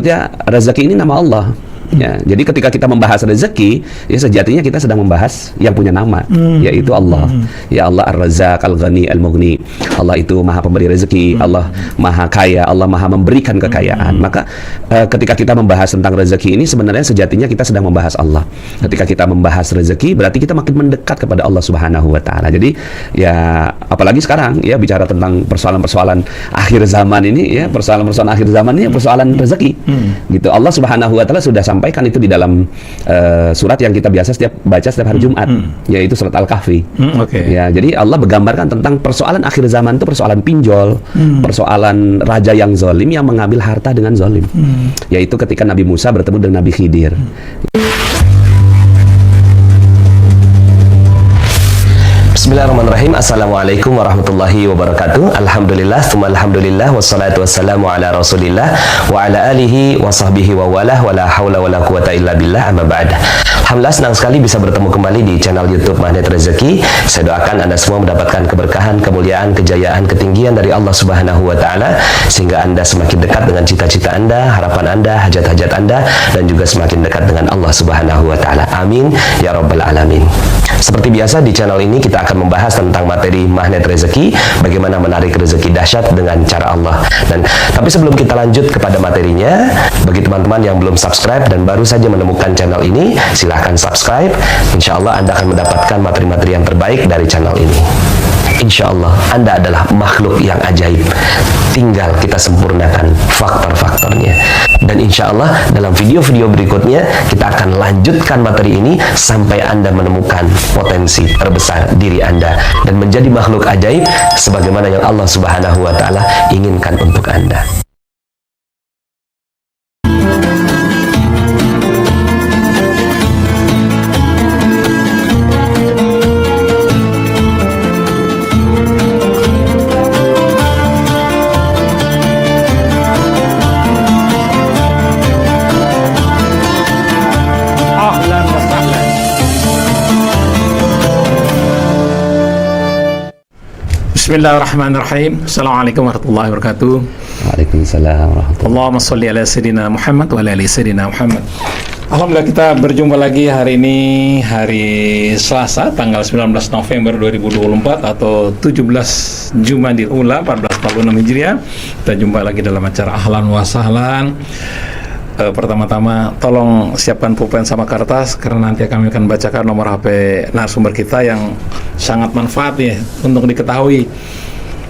Ya, rezeki ini nama Allah. Ya, jadi ketika kita membahas rezeki, ya sejatinya kita sedang membahas yang punya nama, yaitu Allah. Ya Allah Ar-Razzaq, Al-Ghani, Al-Mughni. Allah itu Maha Pemberi rezeki, Allah Maha Kaya, Allah Maha memberikan kekayaan. Maka ketika kita membahas tentang rezeki ini, sebenarnya sejatinya kita sedang membahas Allah. Ketika kita membahas rezeki, berarti kita makin mendekat kepada Allah Subhanahu wa taala. Jadi ya apalagi sekarang ya bicara tentang persoalan-persoalan akhir zaman ini, ya persoalan-persoalan akhir zaman ini persoalan rezeki. Gitu. Allah Subhanahu wa taala sudah sampaikan itu di dalam surat yang kita biasa baca setiap hari Jumat, yaitu surat Al-Kahfi. Ya, jadi Allah bergambarkan tentang persoalan akhir zaman itu persoalan pinjol, persoalan raja yang zalim yang mengambil harta dengan zalim. Yaitu ketika Nabi Musa bertemu dengan Nabi Khidir. Bismillahirrahmanirrahim. Assalamualaikum warahmatullahi wabarakatuh. Alhamdulillah, tsumma alhamdulillah, wassalatu wassalamu ala rasulillah wa ala alihi wa sahbihi wa walah, wa la hawla wa la quwata illa billah, amma ba'd. Alhamdulillah, senang sekali bisa bertemu kembali di channel YouTube Magnet Rezeki. Saya doakan Anda semua mendapatkan keberkahan, kemuliaan, kejayaan, ketinggian dari Allah Subhanahu wa taala, sehingga Anda semakin dekat dengan cita-cita Anda, harapan Anda, hajat-hajat Anda, dan juga semakin dekat dengan Allah Subhanahu wa taala. Amin ya rabbal alamin. Seperti biasa di channel ini kita akan membahas tentang materi magnet rezeki, bagaimana menarik rezeki dahsyat dengan cara Allah. Tapi sebelum kita lanjut kepada materinya, bagi teman-teman yang belum subscribe dan baru saja menemukan channel ini, silahkan subscribe. Insya Allah Anda akan mendapatkan materi-materi yang terbaik dari channel ini. Insya Allah Anda adalah makhluk yang ajaib, tinggal kita sempurnakan faktor-faktornya. Dan insya Allah dalam video-video berikutnya kita akan lanjutkan materi ini sampai Anda menemukan potensi terbesar diri Anda dan menjadi makhluk ajaib sebagaimana yang Allah Subhanahu wa taala inginkan untuk Anda. Bismillahirrahmanirrahim. Assalamualaikum warahmatullahi wabarakatuh. Waalaikumsalam warahmatullahi. Allahumma sholli ala sayyidina Muhammad wa ala ali sayyidina Muhammad. Alhamdulillah, kita berjumpa lagi hari ini, hari Selasa tanggal 19 November 2024 atau 17 Jumadil Ula 1446 Hijriah. Kita jumpa lagi dalam acara Ahlan wa Sahlan. Pertama-tama tolong siapkan pulpen sama kertas karena nanti kami akan bacakan nomor HP narasumber kita yang sangat manfaat ya untuk diketahui.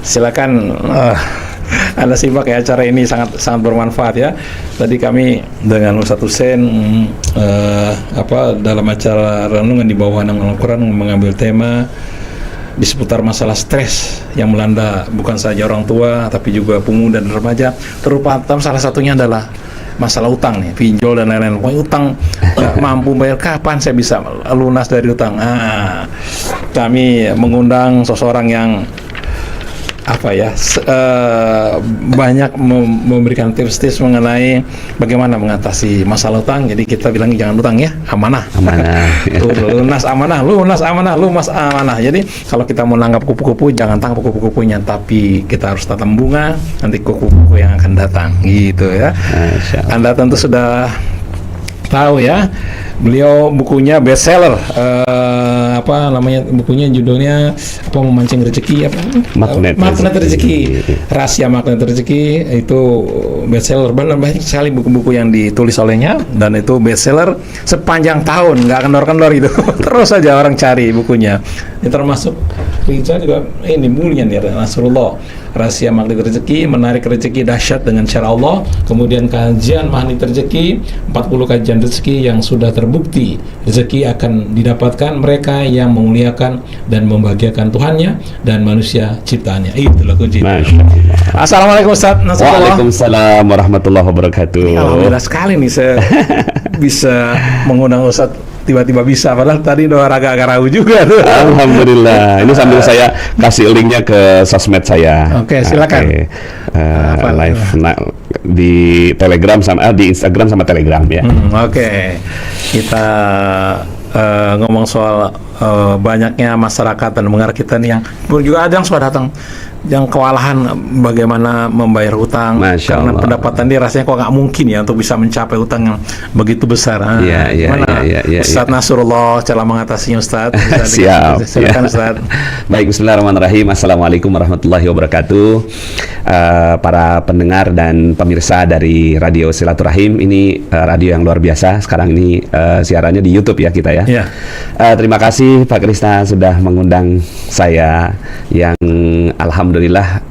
Silakan Anda simak ya, acara ini sangat bermanfaat ya. Tadi kami dengan Ustadz Hussein dalam acara renungan di bawah naungan Al-Quran mengambil tema di seputar masalah stres yang melanda bukan saja orang tua tapi juga pemuda dan remaja. Terutama salah satunya adalah masalah utang nih, pinjol dan lain-lain. Utang nggak mampu bayar, kapan saya bisa lunas dari utang? Kami mengundang seseorang yang banyak memberikan tips-tips mengenai bagaimana mengatasi masalah utang. Jadi kita bilang jangan utang ya, amanah. lunas amanah. Jadi kalau kita mau nanggap kupu-kupu, jangan tangkap kupu-kupunya, tapi kita harus tanam bunga nanti kupu-kupu yang akan datang gitu ya. Anda tentu sudah tahu ya, beliau bukunya bestseller. Bukunya judulnya memancing rezeki, magnet rezeki, rahasia magnet rezeki. Itu bestseller, banyak sekali buku-buku yang ditulis olehnya dan itu bestseller sepanjang tahun, nggak kendor-kendor gitu. Terus saja orang cari bukunya. Ini termasuk saya juga ini bukunya nih, Nasrullah, rahasia magnet rezeki, menarik rezeki dahsyat dengan cara Allah. Kemudian kajian magnet rezeki, 40 kajian rezeki yang sudah terbukti rezeki akan didapatkan mereka yang memuliakan dan membahagiakan Tuhannya dan manusia ciptaannya. Itulah kunci. Assalamualaikum Ustaz Nasrullah. Waalaikumsalam warahmatullahi wabarakatuh. Alhamdulillah sekali nih saya bisa mengundang Ustaz, tiba-tiba bisa, padahal tadi udah agak-agak ragu juga tuh. Alhamdulillah. Ini sambil saya kasih linknya ke sosmed saya. Oke, silakan. Live di Telegram sama di Instagram sama Telegram ya. Oke. Kita ngomong soal banyaknya masyarakat dan pendengar kita nih yang juga ada yang sudah datang yang kewalahan bagaimana membayar hutang. Masya Karena Allah. pendapatan dia rasanya kok nggak mungkin ya untuk bisa mencapai hutang yang begitu besar. Gimana Ustaz Nasrullah cara mengatasinya, Ustaz? Siap. Silakan, Ustaz. Baik, bismillahirrahmanirrahim. Assalamualaikum warahmatullahi wabarakatuh. Para pendengar dan pemirsa dari Radio Silaturahim, ini radio yang luar biasa. Sekarang ini siarannya di YouTube ya kita ya. Ya. Terima kasih Pak Krisna sudah mengundang saya yang alhamdulillah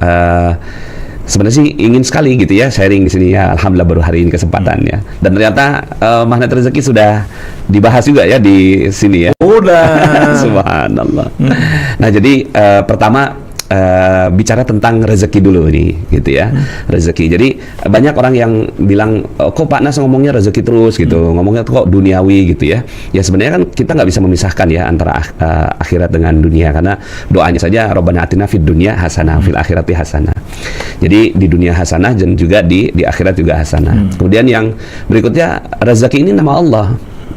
sebenarnya sih ingin sekali gitu ya sharing di sini ya. Alhamdulillah baru hari ini kesempatannya. Dan ternyata magnet rezeki sudah dibahas juga ya di sini ya. Udah. Subhanallah. Nah, jadi pertama bicara tentang rezeki dulu nih gitu ya. Rezeki. Jadi banyak orang yang bilang kok Pak Nas ngomongnya rezeki terus gitu. Ngomongnya kok duniawi gitu ya. Ya sebenarnya kan kita nggak bisa memisahkan ya antara akhirat dengan dunia, karena doanya saja Rabbana atina fid dunya hasanah fil akhirati hasanah. Jadi di dunia hasanah dan juga di akhirat juga hasanah. Kemudian yang berikutnya, rezeki ini nama Allah.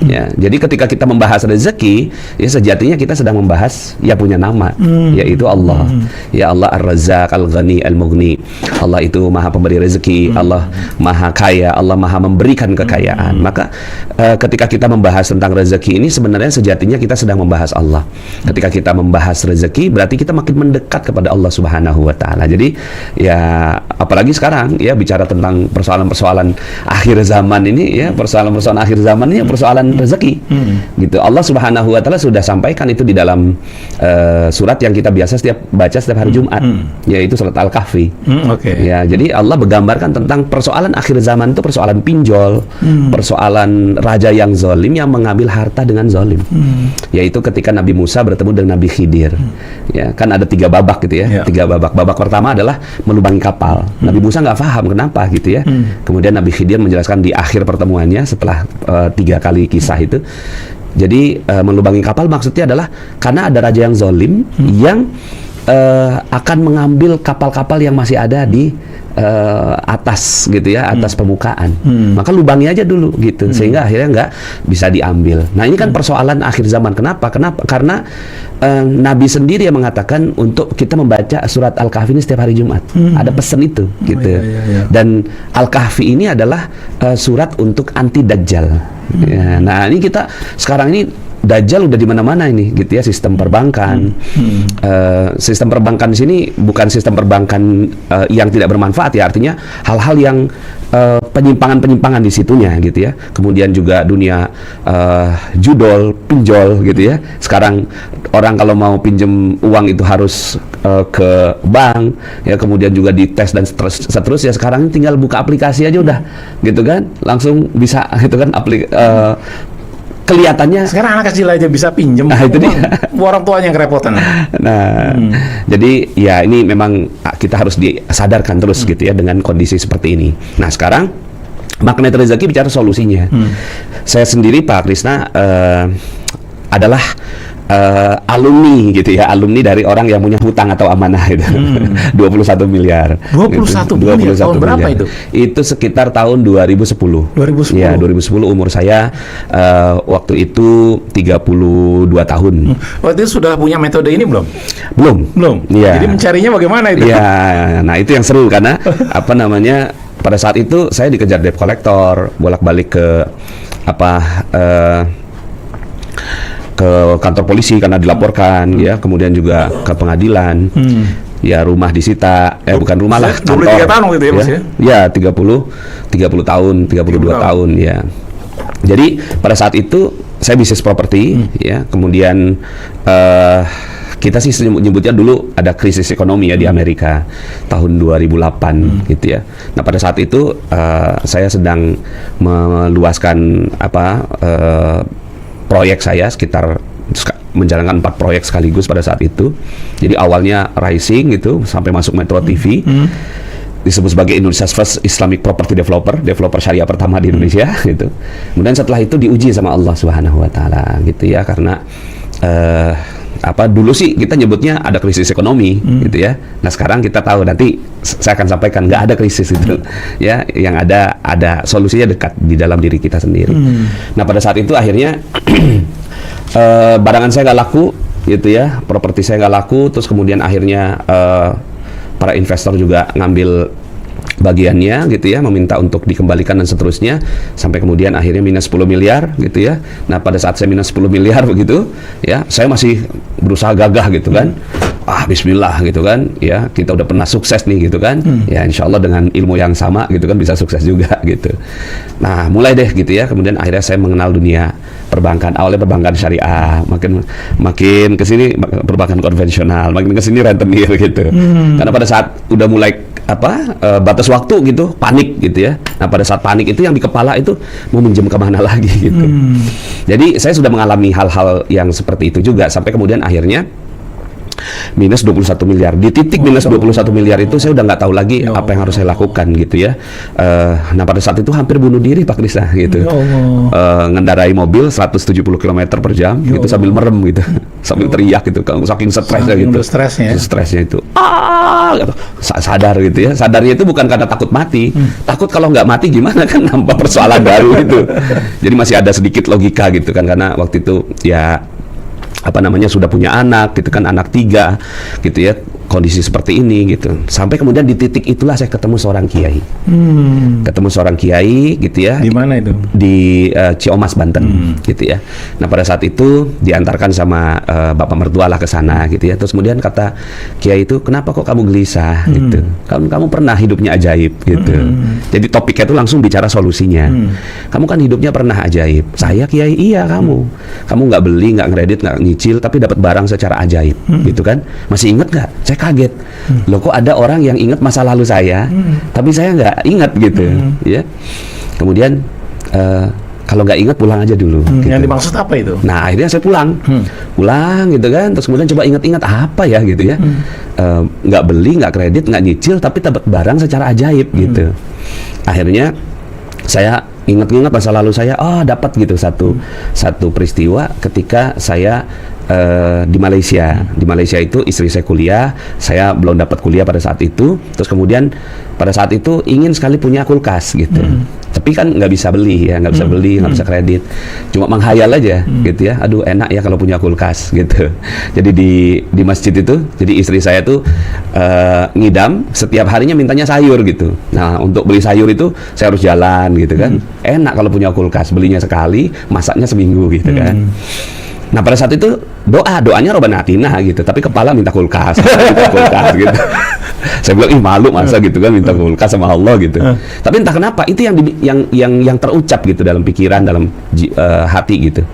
Ya, jadi ketika kita membahas rezeki, ya sejatinya kita sedang membahas yang punya nama, yaitu Allah. Ya Allah Ar-Razzaq Al-Ghani Al-Mughni. Allah itu Maha Pemberi rezeki, Allah Maha Kaya, Allah Maha memberikan kekayaan. Maka ketika kita membahas tentang rezeki ini, sebenarnya sejatinya kita sedang membahas Allah. Ketika kita membahas rezeki, berarti kita makin mendekat kepada Allah Subhanahu wa taala. Jadi ya apalagi sekarang ya bicara tentang persoalan-persoalan akhir zaman ini ya, persoalan-persoalan akhir zaman ini persoalan rezeki. Gitu. Allah Subhanahu wa taala sudah sampaikan itu di dalam surat yang kita biasa baca setiap hari Jumat, yaitu surat Al-Kahfi. Ya, jadi Allah menggambarkan tentang persoalan akhir zaman itu persoalan pinjol, persoalan raja yang zalim yang mengambil harta dengan zalim. Yaitu ketika Nabi Musa bertemu dengan Nabi Khidir. Ya, kan ada 3 babak gitu ya. 3 babak. Babak pertama adalah melubangi kapal. Nabi Musa nggak paham kenapa gitu ya. Kemudian Nabi Khidir menjelaskan di akhir pertemuannya setelah 3 kali kisah itu. Jadi melubangi kapal maksudnya adalah karena ada raja yang zalim yang akan mengambil kapal-kapal yang masih ada di atas gitu ya, atas permukaan. Maka lubangi aja dulu gitu, sehingga akhirnya nggak bisa diambil. Nah ini kan persoalan akhir zaman. Kenapa? Karena Nabi sendiri yang mengatakan untuk kita membaca surat Al-Kahfi ini setiap hari Jumat. Ada pesan itu gitu. Dan Al-Kahfi ini adalah surat untuk anti Dajjal. Ya, nah ini kita sekarang ini Dajjal udah di mana-mana ini, gitu ya, sistem perbankan. Sistem perbankan di sini bukan sistem perbankan yang tidak bermanfaat ya, artinya hal-hal yang penyimpangan-penyimpangan di situnya, gitu ya. Kemudian juga dunia judol, pinjol, gitu ya. Sekarang orang kalau mau pinjem uang itu harus ke bank, ya, kemudian juga dites dan seterusnya. Sekarang tinggal buka aplikasi aja udah, gitu kan, langsung bisa, gitu kan, kelihatannya sekarang anak kecil aja bisa pinjem. Nah, itu dia. Orang tuanya yang kerepotan. Nah, jadi ya ini memang kita harus disadarkan terus gitu ya dengan kondisi seperti ini. Nah, sekarang magnet rezeki bicara solusinya. Saya sendiri Pak Krisna adalah alumni gitu ya, alumni dari orang yang punya hutang atau amanah itu. 21 miliar. 21 gitu. miliar. Tahun berapa itu? Itu sekitar tahun 2010. 2010. Ya, 2010 umur saya waktu itu 32 tahun. Waktu itu sudah punya metode ini belum? Belum. Ya. Jadi mencarinya bagaimana itu? Ya, nah itu yang seru karena apa namanya? Pada saat itu saya dikejar debt collector, bolak-balik ke ke kantor polisi karena dilaporkan, ya, kemudian juga ke pengadilan. Ya, rumah disita, bukan rumah lah, 23 tahun waktu itu ya, Mas ya? Ya, 30 tahun, 32 tahun ya. Jadi pada saat itu saya bisnis properti, ya, kemudian kita sih nyebutnya dulu ada krisis ekonomi ya di Amerika tahun 2008 gitu ya. Nah, pada saat itu saya sedang meluaskan proyek saya, sekitar menjalankan 4 proyek sekaligus pada saat itu. Jadi awalnya Rising gitu sampai masuk Metro TV. Disebut sebagai Indonesia's First Islamic Property developer syariah pertama di Indonesia gitu. Kemudian setelah itu diuji sama Allah Subhanahu wa taala gitu ya, karena dulu sih kita nyebutnya ada krisis ekonomi gitu ya. Nah, sekarang kita tahu, nanti saya akan sampaikan nggak ada krisis itu ya, yang ada solusinya dekat di dalam diri kita sendiri. Nah, pada saat itu akhirnya barangan saya nggak laku gitu ya, properti saya nggak laku, terus kemudian akhirnya para investor juga ngambil bagiannya gitu ya, meminta untuk dikembalikan dan seterusnya, sampai kemudian akhirnya minus 10 miliar gitu ya. Nah pada saat saya minus 10 miliar begitu ya, saya masih berusaha gagah gitu kan, bismillah gitu kan ya, kita udah pernah sukses nih gitu kan, ya insya Allah dengan ilmu yang sama gitu kan bisa sukses juga gitu. Nah mulai deh gitu ya, kemudian akhirnya saya mengenal dunia perbankan, awalnya perbankan syariah, makin kesini perbankan konvensional, makin kesini rentenir gitu. Karena pada saat udah mulai batas waktu gitu, panik gitu ya. Nah pada saat panik itu yang di kepala itu mau minjem kemana lagi gitu. Jadi saya sudah mengalami hal-hal yang seperti itu juga, sampai kemudian akhirnya minus 21 miliar. Di titik minus 21 miliar itu saya udah nggak tahu lagi apa yang harus saya lakukan gitu ya. Nah pada saat itu hampir bunuh diri Pak Krista gitu. Ngendarai mobil 170 km per jam gitu sambil merem gitu. Sambil teriak gitu, saking stresnya gitu. Stresnya itu. Gitu. Sadar gitu ya. Sadarnya itu bukan karena takut mati. Takut kalau nggak mati gimana kan, nambah persoalan baru itu. Jadi masih ada sedikit logika gitu kan, karena waktu itu ya sudah punya anak gitu kan, anak 3 gitu ya, kondisi seperti ini gitu. Sampai kemudian di titik itulah saya ketemu seorang kiai. Ketemu seorang kiai gitu ya. Di mana itu? Di Ciomas, Banten gitu ya. Nah pada saat itu diantarkan sama bapak mertua lah ke sana gitu ya. Terus kemudian kata kiai itu, kenapa kok kamu gelisah gitu? Kamu pernah hidupnya ajaib gitu. Jadi topiknya itu langsung bicara solusinya. Kamu kan hidupnya pernah ajaib. Saya kiai, iya kamu nggak beli, nggak ngredit, nggak nyicil, tapi dapat barang secara ajaib gitu kan. Masih ingat nggak? Saya kaget. Loh kok ada orang yang ingat masa lalu saya, tapi saya nggak ingat gitu ya. Kemudian kalau nggak ingat pulang aja dulu. Gitu. Yang dimaksud apa itu? Nah akhirnya saya pulang gitu kan. Terus kemudian coba ingat-ingat apa ya gitu ya. Nggak beli, nggak kredit, nggak nyicil, tapi dapat barang secara ajaib gitu. Akhirnya saya ingat-ingat masa lalu saya, dapat gitu satu peristiwa ketika saya di Malaysia. Di Malaysia itu istri saya kuliah, saya belum dapat kuliah pada saat itu. Terus kemudian pada saat itu ingin sekali punya kulkas gitu. Tapi kan nggak bisa beli ya, nggak bisa beli, nggak bisa kredit. Cuma menghayal aja gitu ya. Aduh enak ya kalau punya kulkas gitu. Jadi di masjid itu, jadi istri saya tuh ngidam setiap harinya mintanya sayur gitu. Nah untuk beli sayur itu saya harus jalan gitu kan. Enak kalau punya kulkas, belinya sekali, masaknya seminggu gitu kan. Nah pada saat itu doanya Robbana Atina gitu, tapi kepala minta kulkas gitu. Saya bilang malu masa gitu kan minta kulkas sama Allah gitu. Tapi entah kenapa itu yang terucap gitu dalam pikiran, dalam hati gitu.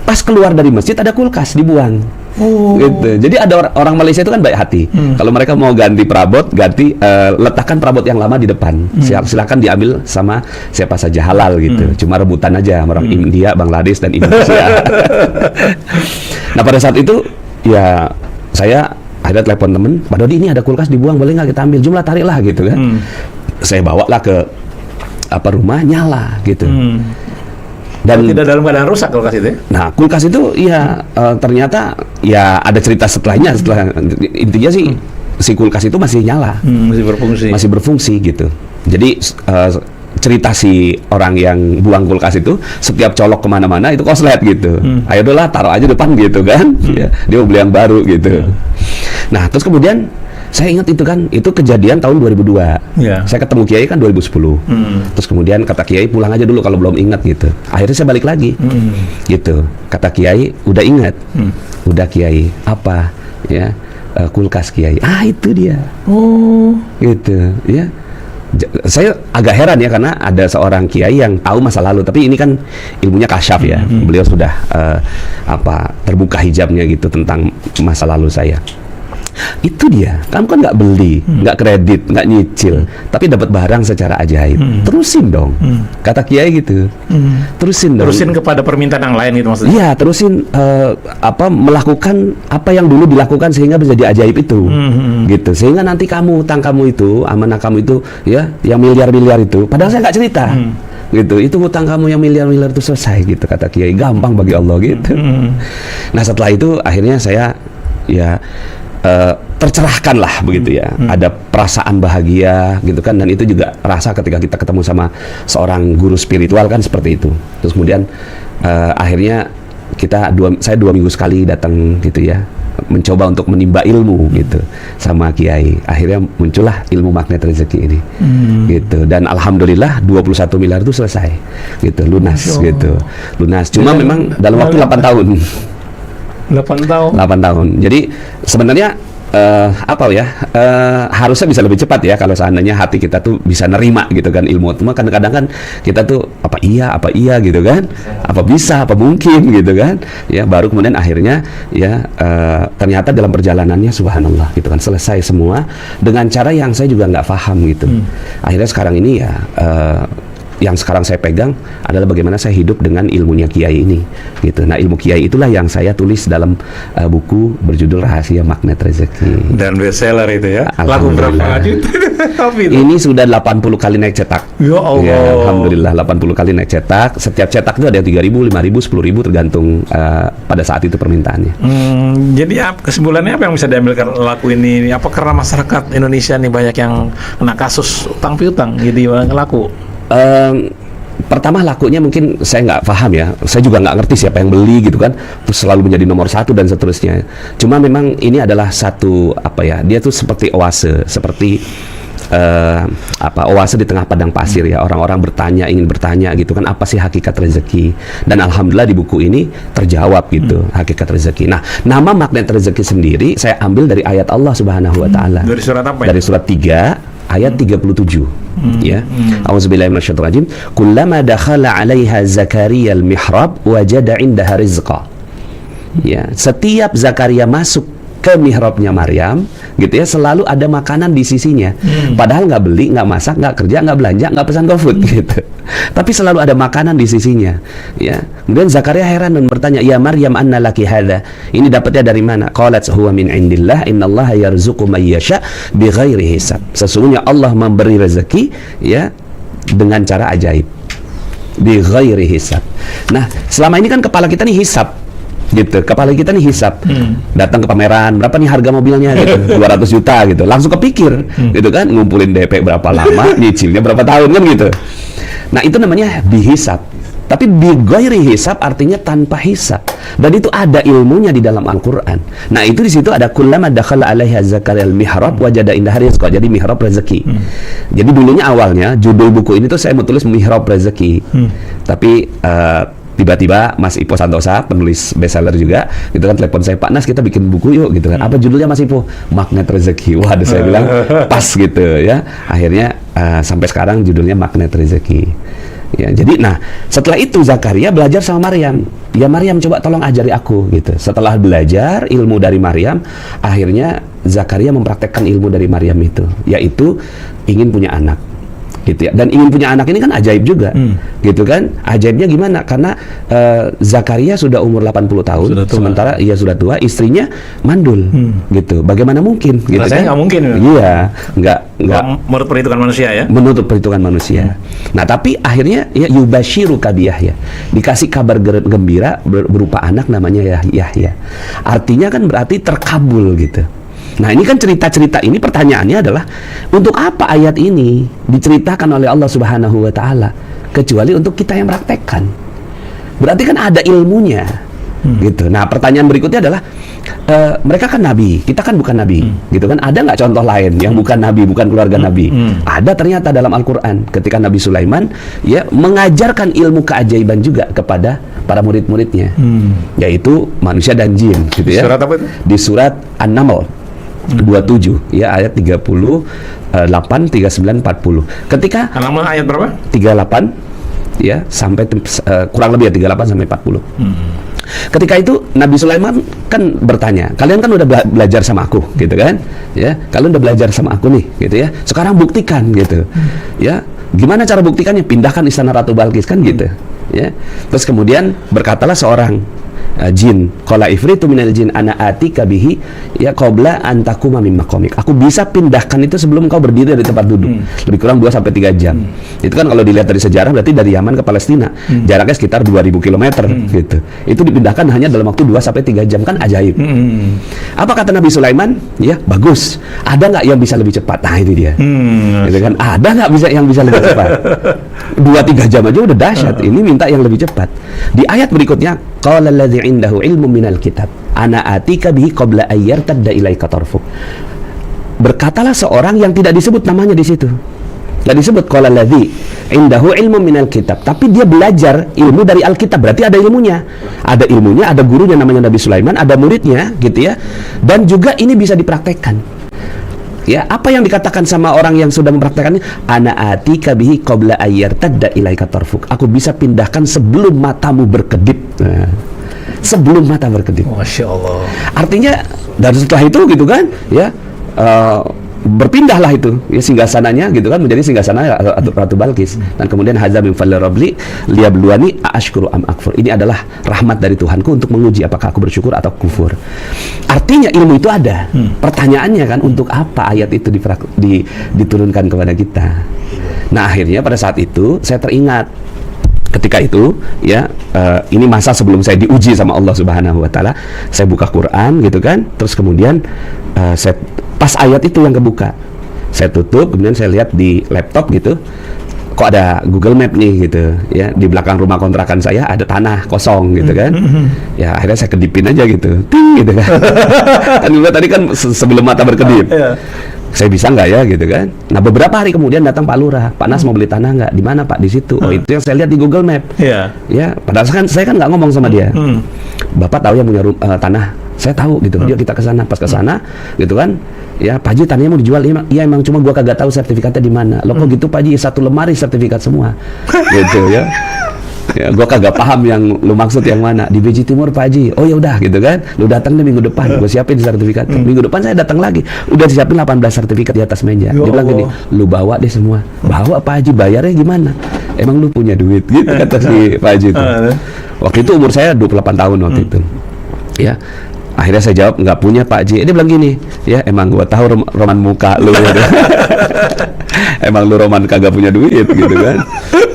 Pas keluar dari masjid ada kulkas dibuang. Gitu. Jadi ada orang Malaysia itu kan baik hati. Kalau mereka mau ganti perabot, letakkan perabot yang lama di depan. Silakan diambil sama siapa saja, halal gitu. Cuma rebutan aja orang India, Bangladesh dan Indonesia. Nah pada saat itu ya saya ada telepon temen, Pak Dodi ini ada kulkas dibuang, boleh nggak kita ambil? Jumlah tariklah gitu kan. Saya bawalah ke rumah, nyala gitu. Dan tidak dalam keadaan rusak kulkas itu? Nah kulkas itu ya ternyata ya ada cerita setelahnya. Intinya sih si kulkas itu masih nyala, masih berfungsi gitu. Jadi cerita si orang yang buang kulkas itu, setiap colok kemana-mana itu koslet gitu. Ayo udahlah taruh aja depan gitu kan. Ya, dia mau beli yang baru gitu. Nah terus kemudian saya ingat itu kan, itu kejadian tahun 2002. Saya ketemu Kiai kan 2010. Terus kemudian kata Kiai pulang aja dulu kalau belum ingat gitu. Akhirnya saya balik lagi. Gitu. Kata Kiai, udah ingat? Udah Kiai. Apa? Ya, kulkas Kiai. Itu dia. Gitu. Ya. Saya agak heran ya, karena ada seorang kiai yang tahu masa lalu, tapi ini kan ilmunya kasyaf ya. Beliau sudah terbuka hijabnya gitu tentang masa lalu saya. Itu dia, kamu kan nggak beli, nggak kredit, nggak nyicil, tapi dapat barang secara ajaib. Terusin dong, kata kiai gitu. Terusin dong. Terusin kepada permintaan yang lain gitu maksudnya. Iya, terusin melakukan apa yang dulu dilakukan sehingga bisa jadi ajaib itu, gitu. Sehingga nanti utang kamu itu, amanah kamu itu, ya, yang miliar-miliar itu, padahal saya nggak cerita. Gitu, itu hutang kamu yang miliar-miliar itu selesai gitu, kata kiai. Gampang bagi Allah gitu. Nah setelah itu akhirnya saya ya tercerahkan lah begitu ya. Ada perasaan bahagia gitu kan, dan itu juga rasa ketika kita ketemu sama seorang guru spiritual kan seperti itu. Terus kemudian akhirnya saya 2 minggu sekali datang gitu ya mencoba untuk menimba ilmu gitu sama kiai. Akhirnya muncullah ilmu magnet rezeki ini. Gitu. Dan alhamdulillah 21 miliar itu selesai. Gitu, lunas gitu. Lunas. Cuma memang dalam waktu 8 tahun. 8 tahun. 8 tahun. Jadi sebenarnya harusnya bisa lebih cepat ya kalau seandainya hati kita tuh bisa nerima gitu kan ilmu. Cuma kadang-kadang kan kita tuh apa iya gitu kan, apa bisa, apa mungkin gitu kan, ya baru kemudian akhirnya ya ternyata dalam perjalanannya subhanallah gitu kan selesai semua dengan cara yang saya juga nggak paham gitu. Akhirnya sekarang ini ya yang sekarang saya pegang adalah bagaimana saya hidup dengan ilmunya kiai ini gitu. Nah, ilmu kiai itulah yang saya tulis dalam buku berjudul Rahasia Magnet Rezeki. Dan bestseller itu ya. Laku berapa juta? Ini sudah 80 kali naik cetak. Ya Allah. Ya, alhamdulillah 80 kali naik cetak. Setiap cetak itu ada 3.000, 5.000, 10.000 tergantung pada saat itu permintaannya. Jadi kesimpulannya apa yang bisa diambilkan laku ini? Apa karena masyarakat Indonesia nih banyak yang kena kasus utang piutang jadi laku? Pertama lakunya mungkin saya nggak paham ya, saya juga nggak ngerti siapa yang beli gitu kan, terus selalu menjadi nomor 1 dan seterusnya. Cuma memang ini adalah satu dia tuh seperti oase, seperti oase di tengah padang pasir ya. Orang-orang ingin bertanya gitu kan, apa sih hakikat rezeki? Dan alhamdulillah di buku ini terjawab gitu hakikat rezeki. Nah, nama magnet rezeki sendiri saya ambil dari ayat Allah Subhanahu wa taala. Dari surat apa ya? Dari surat 3 ayat 37 ya. A'udzubillahi minasyaitonir rajim. Kullama dakhala 'alaiha Zakaria al-mihrab wajada 'indaha rizqa. Ya, setiap Zakaria masuk ke mihrabnya Maryam gitu ya, selalu ada makanan di sisinya. Padahal nggak beli, nggak masak, nggak kerja, nggak belanja, nggak pesan GoFood gitu. Tapi selalu ada makanan di sisinya. Ya. Kemudian Zakaria heran dan bertanya, "Ya Maryam, anna laki hadza?" Ini dapatnya dari mana? Qalat huwa min indillah, innallaha yarzuqu may yasha bighairi hisab. Sesungguhnya Allah memberi rezeki ya dengan cara ajaib. Bighairi hisab. Nah, selama ini kan kepala kita nih hisab. Gitu, kepala kita nih hisap, datang ke pameran, berapa nih harga mobilnya gitu, 200 juta gitu, langsung kepikir gitu kan, ngumpulin DP berapa lama, nyicilnya berapa tahun kan gitu. Nah, itu namanya dihisap. Tapi bighairi hisab artinya tanpa hisab, dan itu ada ilmunya di dalam Al-Quran. Nah, itu di situ ada kullama dakhala 'alaiha Zakaria al-mihrab wajada indaha rizqa. Jadi mihrab rezeki. Jadi dulunya awalnya judul buku ini tuh saya mau tulis mihrab rezeki. Tapi tiba-tiba Mas Ipo Santosa, penulis bestseller juga, gitu kan, telepon saya, "Pak Nas, kita bikin buku yuk," gitu kan. "Apa judulnya Mas Ipo?" "Magnet Rezeki." Waduh, saya bilang pas gitu ya. Akhirnya sampai sekarang judulnya Magnet Rezeki. Ya, jadi setelah itu Zakaria belajar sama Maryam. "Ya Maryam, coba tolong ajari aku," gitu. Setelah belajar ilmu dari Maryam, akhirnya Zakaria mempraktekkan ilmu dari Maryam itu, yaitu ingin punya anak. Gitu ya. Dan ingin punya anak ini kan ajaib juga, gitu kan? Ajaibnya gimana? Karena Zakaria sudah umur 80 tahun, sementara ia sudah tua, istrinya mandul, gitu. Bagaimana mungkin? Gitu rasanya kan? Nggak mungkin. Iya, nggak menurut perhitungan manusia ya. Menurut perhitungan manusia. Nah, tapi akhirnya ya yubashiru kabiyah ya, dikasih kabar gembira berupa anak namanya Yahya. Artinya kan berarti terkabul gitu. Nah, ini kan cerita-cerita ini, pertanyaannya adalah untuk apa ayat ini diceritakan oleh Allah Subhanahu wa taala kecuali untuk kita yang praktekkan. Berarti kan ada ilmunya. Gitu. Nah, pertanyaan berikutnya adalah mereka kan nabi, kita kan bukan nabi. Gitu kan? Ada nggak contoh lain yang bukan nabi, bukan keluarga nabi? Ada ternyata dalam Al-Qur'an ketika Nabi Sulaiman ya mengajarkan ilmu keajaiban juga kepada para murid-muridnya. Yaitu manusia dan jin, gitu ya. Surat apa itu? Di surat An-Naml 27 ya, ayat 38, 39, 40. Ketika An-Naml ayat berapa? 38 ya sampai kurang lebih ya 38 sampai 40. Ketika itu Nabi Sulaiman kan bertanya, "Kalian kan udah belajar sama aku," gitu kan? Ya, "Kalian udah belajar sama aku nih," gitu ya. "Sekarang buktikan," gitu. Ya, gimana cara buktikannya? Pindahkan istana Ratu Balkis kan gitu. Ya. Terus kemudian berkatalah seorang jin, qala ifritu minal jin ana atika bihi ya qabla an takuma min maqamik. Aku bisa pindahkan itu sebelum kau berdiri dari tempat duduk. Lebih kurang 2 sampai 3 jam. Itu kan kalau dilihat dari sejarah berarti dari Yaman ke Palestina. Jaraknya sekitar 2000 km gitu. Itu dipindahkan hanya dalam waktu 2 sampai 3 jam, kan ajaib. Apa kata Nabi Sulaiman? Ya, bagus. Ada nggak yang bisa lebih cepat? Nah, ini dia. Gitu kan? Ada nggak yang bisa lebih cepat? 2-3 jam aja udah dahsyat. Ini minta yang lebih cepat. Di ayat berikutnya, qala alladzi indahu ilmu minal kitab ana atika bihi qabla an yartadda ilaika tarfuk. Berkatalah seorang yang tidak disebut namanya di situ. Tidak disebut qala alladzi indahu ilmu minal kitab, tapi dia belajar ilmu dari Alkitab, berarti ada ilmunya. Ada ilmunya, ada gurunya namanya Nabi Sulaiman, ada muridnya gitu ya. Dan juga ini bisa dipraktekkan. Ya, apa yang dikatakan sama orang yang sudah mempraktekannya? Ana atika bihi qabla an yartadda ilaika tarfuk. Aku bisa pindahkan sebelum matamu berkedip. Nah, sebelum mata berkedip. Masya Allah. Artinya dan setelah itu gitu kan, ya berpindahlah itu ya singgasananya gitu kan menjadi singgasana Ratu Balkis. Dan kemudian hadza min fadli rabbi liyabluwani aashkuru am akfur. Ini adalah rahmat dari Tuhanku untuk menguji apakah aku bersyukur atau kufur. Artinya ilmu itu ada. Pertanyaannya kan, untuk apa ayat itu diturunkan kepada kita? Nah, akhirnya pada saat itu saya teringat ketika itu ya, ini masa sebelum saya diuji sama Allah Subhanahu wa taala, saya buka Quran gitu kan, terus kemudian saya pas ayat itu yang kebuka, saya tutup, kemudian saya lihat di laptop gitu, kok ada Google Map nih gitu ya, di belakang rumah kontrakan saya ada tanah kosong gitu kan. Ya akhirnya saya kedipin aja gitu, ting gitu kan. Kan dulu tadi kan sebelum mata berkedip. Saya bisa nggak ya gitu kan. Nah beberapa hari kemudian datang Pak Lurah, Pak Nas mau beli tanah nggak? Di mana Pak? Di situ. Oh itu yang saya lihat di Google Map. Ya padahal kan saya kan nggak ngomong sama dia. Bapak tahu yang punya tanah? Saya tahu gitu. Yuk kita ke sana. Pas ke sana gitu kan. Ya Pak Haji tanahnya mau dijual. Iya emang, cuma gua kagak tahu sertifikatnya di mana. Loh kok gitu Pak Haji, satu lemari sertifikat semua. Gitu ya. Ya, gua kagak paham yang lu maksud yang mana. Di Beji Timur Pak Haji. Oh ya udah gitu kan. Lu datang deh minggu depan, gua siapin sertifikat. Minggu depan saya datang lagi. Udah disiapin 18 sertifikat di atas meja. Dia bilang gini, lu bawa deh semua. Bawa Pak Haji, bayarnya gimana? Emang lu punya duit gitu kata si Pak Haji itu. Waktu itu umur saya 28 tahun waktu itu. Ya. Akhirnya saya jawab, nggak punya Pak Haji. Dia bilang gini, ya emang gua tahu roman muka lu gitu. Emang lu roman kagak punya duit gitu kan.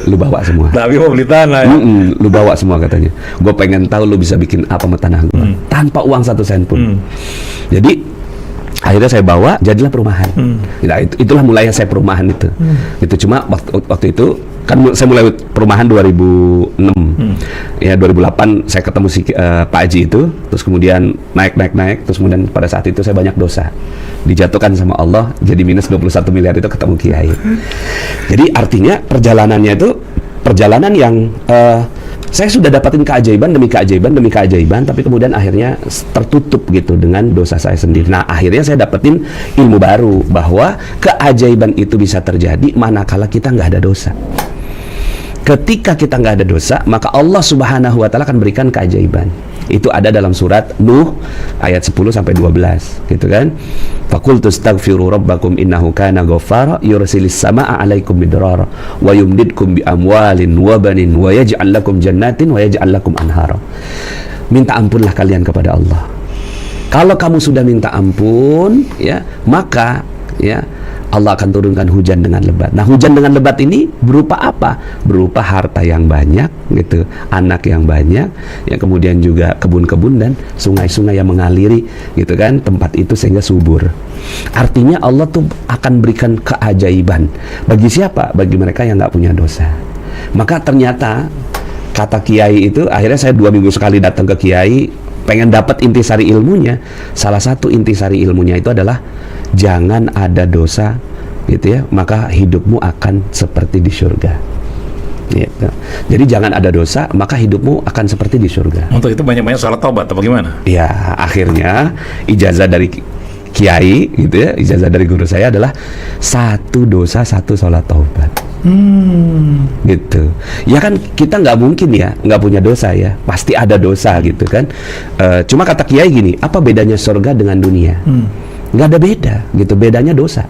Lu bawa semua. Tapi mau beli tanah ya? Lu bawa semua katanya. Gue pengen tahu lu bisa bikin apa sama tanah gue tanpa uang 1 sen pun. Jadi akhirnya saya bawa, jadilah perumahan. Nah, itulah mulainya saya perumahan itu. Itu cuma waktu itu kan saya mulai perumahan 2006. Ya 2008 saya ketemu si Pak Haji itu, terus kemudian naik, terus kemudian pada saat itu saya banyak dosa. Dijatuhkan sama Allah jadi minus 21 miliar itu ketemu Kiai. Jadi artinya perjalanannya itu perjalanan yang saya sudah dapatin keajaiban demi keajaiban, tapi kemudian akhirnya tertutup gitu dengan dosa saya sendiri. Nah, akhirnya saya dapetin ilmu baru bahwa keajaiban itu bisa terjadi manakala kita nggak ada dosa. Ketika kita nggak ada dosa, maka Allah Subhanahu wa taala akan berikan keajaiban. Itu ada dalam surat Nuh ayat 10 sampai 12, gitu kan? Faqultu astaghfiru rabbakum innahu kana ghaffara yursilis samaa'a 'alaikum midrara wa yumdidkum bi amwalin wa banin wa yaj'al lakum jannatin wa yaj'al lakum anhara. Minta ampunlah kalian kepada Allah. Kalau kamu sudah minta ampun, ya, maka ya Allah akan turunkan hujan dengan lebat. Nah, hujan dengan lebat ini berupa apa? Berupa harta yang banyak, gitu, anak yang banyak, ya, kemudian juga kebun-kebun dan sungai-sungai yang mengaliri, gitu kan, tempat itu sehingga subur. Artinya Allah tuh akan berikan keajaiban. Bagi siapa? Bagi mereka yang nggak punya dosa. Maka ternyata kata Kiai itu, akhirnya saya 2 minggu sekali datang ke Kiai, pengen dapat intisari ilmunya. Salah satu intisari ilmunya itu adalah jangan ada dosa, gitu ya, maka hidupmu akan seperti di surga, gitu. Jadi jangan ada dosa, maka hidupmu akan seperti di surga. Untuk itu banyak-banyak salat taubat atau bagaimana? Ya, akhirnya ijazah dari Kiai, gitu ya, ijazah dari guru saya adalah 1 dosa 1 salat taubat. Gitu ya kan, kita nggak mungkin ya nggak punya dosa, ya pasti ada dosa, gitu kan. Cuma kata Kiai gini, apa bedanya surga dengan dunia? Nggak ada beda, gitu. Bedanya dosa.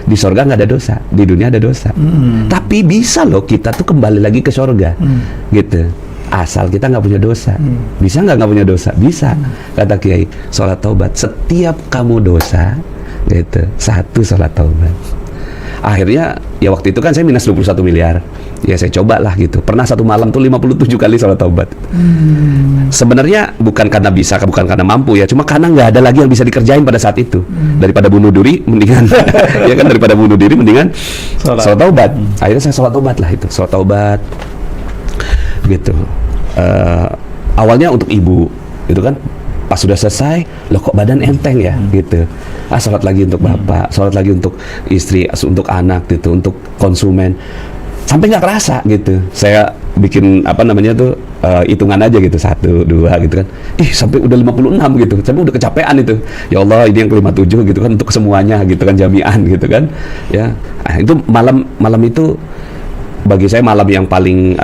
Di surga nggak ada dosa, di dunia ada dosa. Tapi bisa loh kita tuh kembali lagi ke surga, gitu, asal kita nggak punya dosa. Bisa nggak punya dosa? Bisa. Kata Kiai, sholat taubat, setiap kamu dosa, gitu, 1 sholat taubat. Akhirnya ya waktu itu kan saya minus 21 miliar. Ya saya cobalah gitu. Pernah 1 malam tuh 57 kali sholat taubat. Sebenarnya bukan karena bisa, bukan karena mampu, ya, cuma karena nggak ada lagi yang bisa dikerjain pada saat itu. Daripada bunuh diri mendingan ya kan, daripada bunuh diri mendingan sholat taubat. Akhirnya saya sholat taubat lah itu. Sholat taubat gitu. awalnya untuk ibu, gitu kan. Pas sudah selesai, loh kok badan enteng ya, gitu. Sholat lagi untuk bapak, sholat lagi untuk istri, untuk anak, gitu, untuk konsumen. Sampai nggak kerasa, gitu. Saya bikin hitungan aja gitu, 1, 2 gitu kan. Sampai udah 56 gitu. Sampai udah kecapean itu. Ya Allah, ini yang ke-57 gitu kan, untuk semuanya gitu kan, jami'an gitu kan. Ya, itu malam itu bagi saya malam yang paling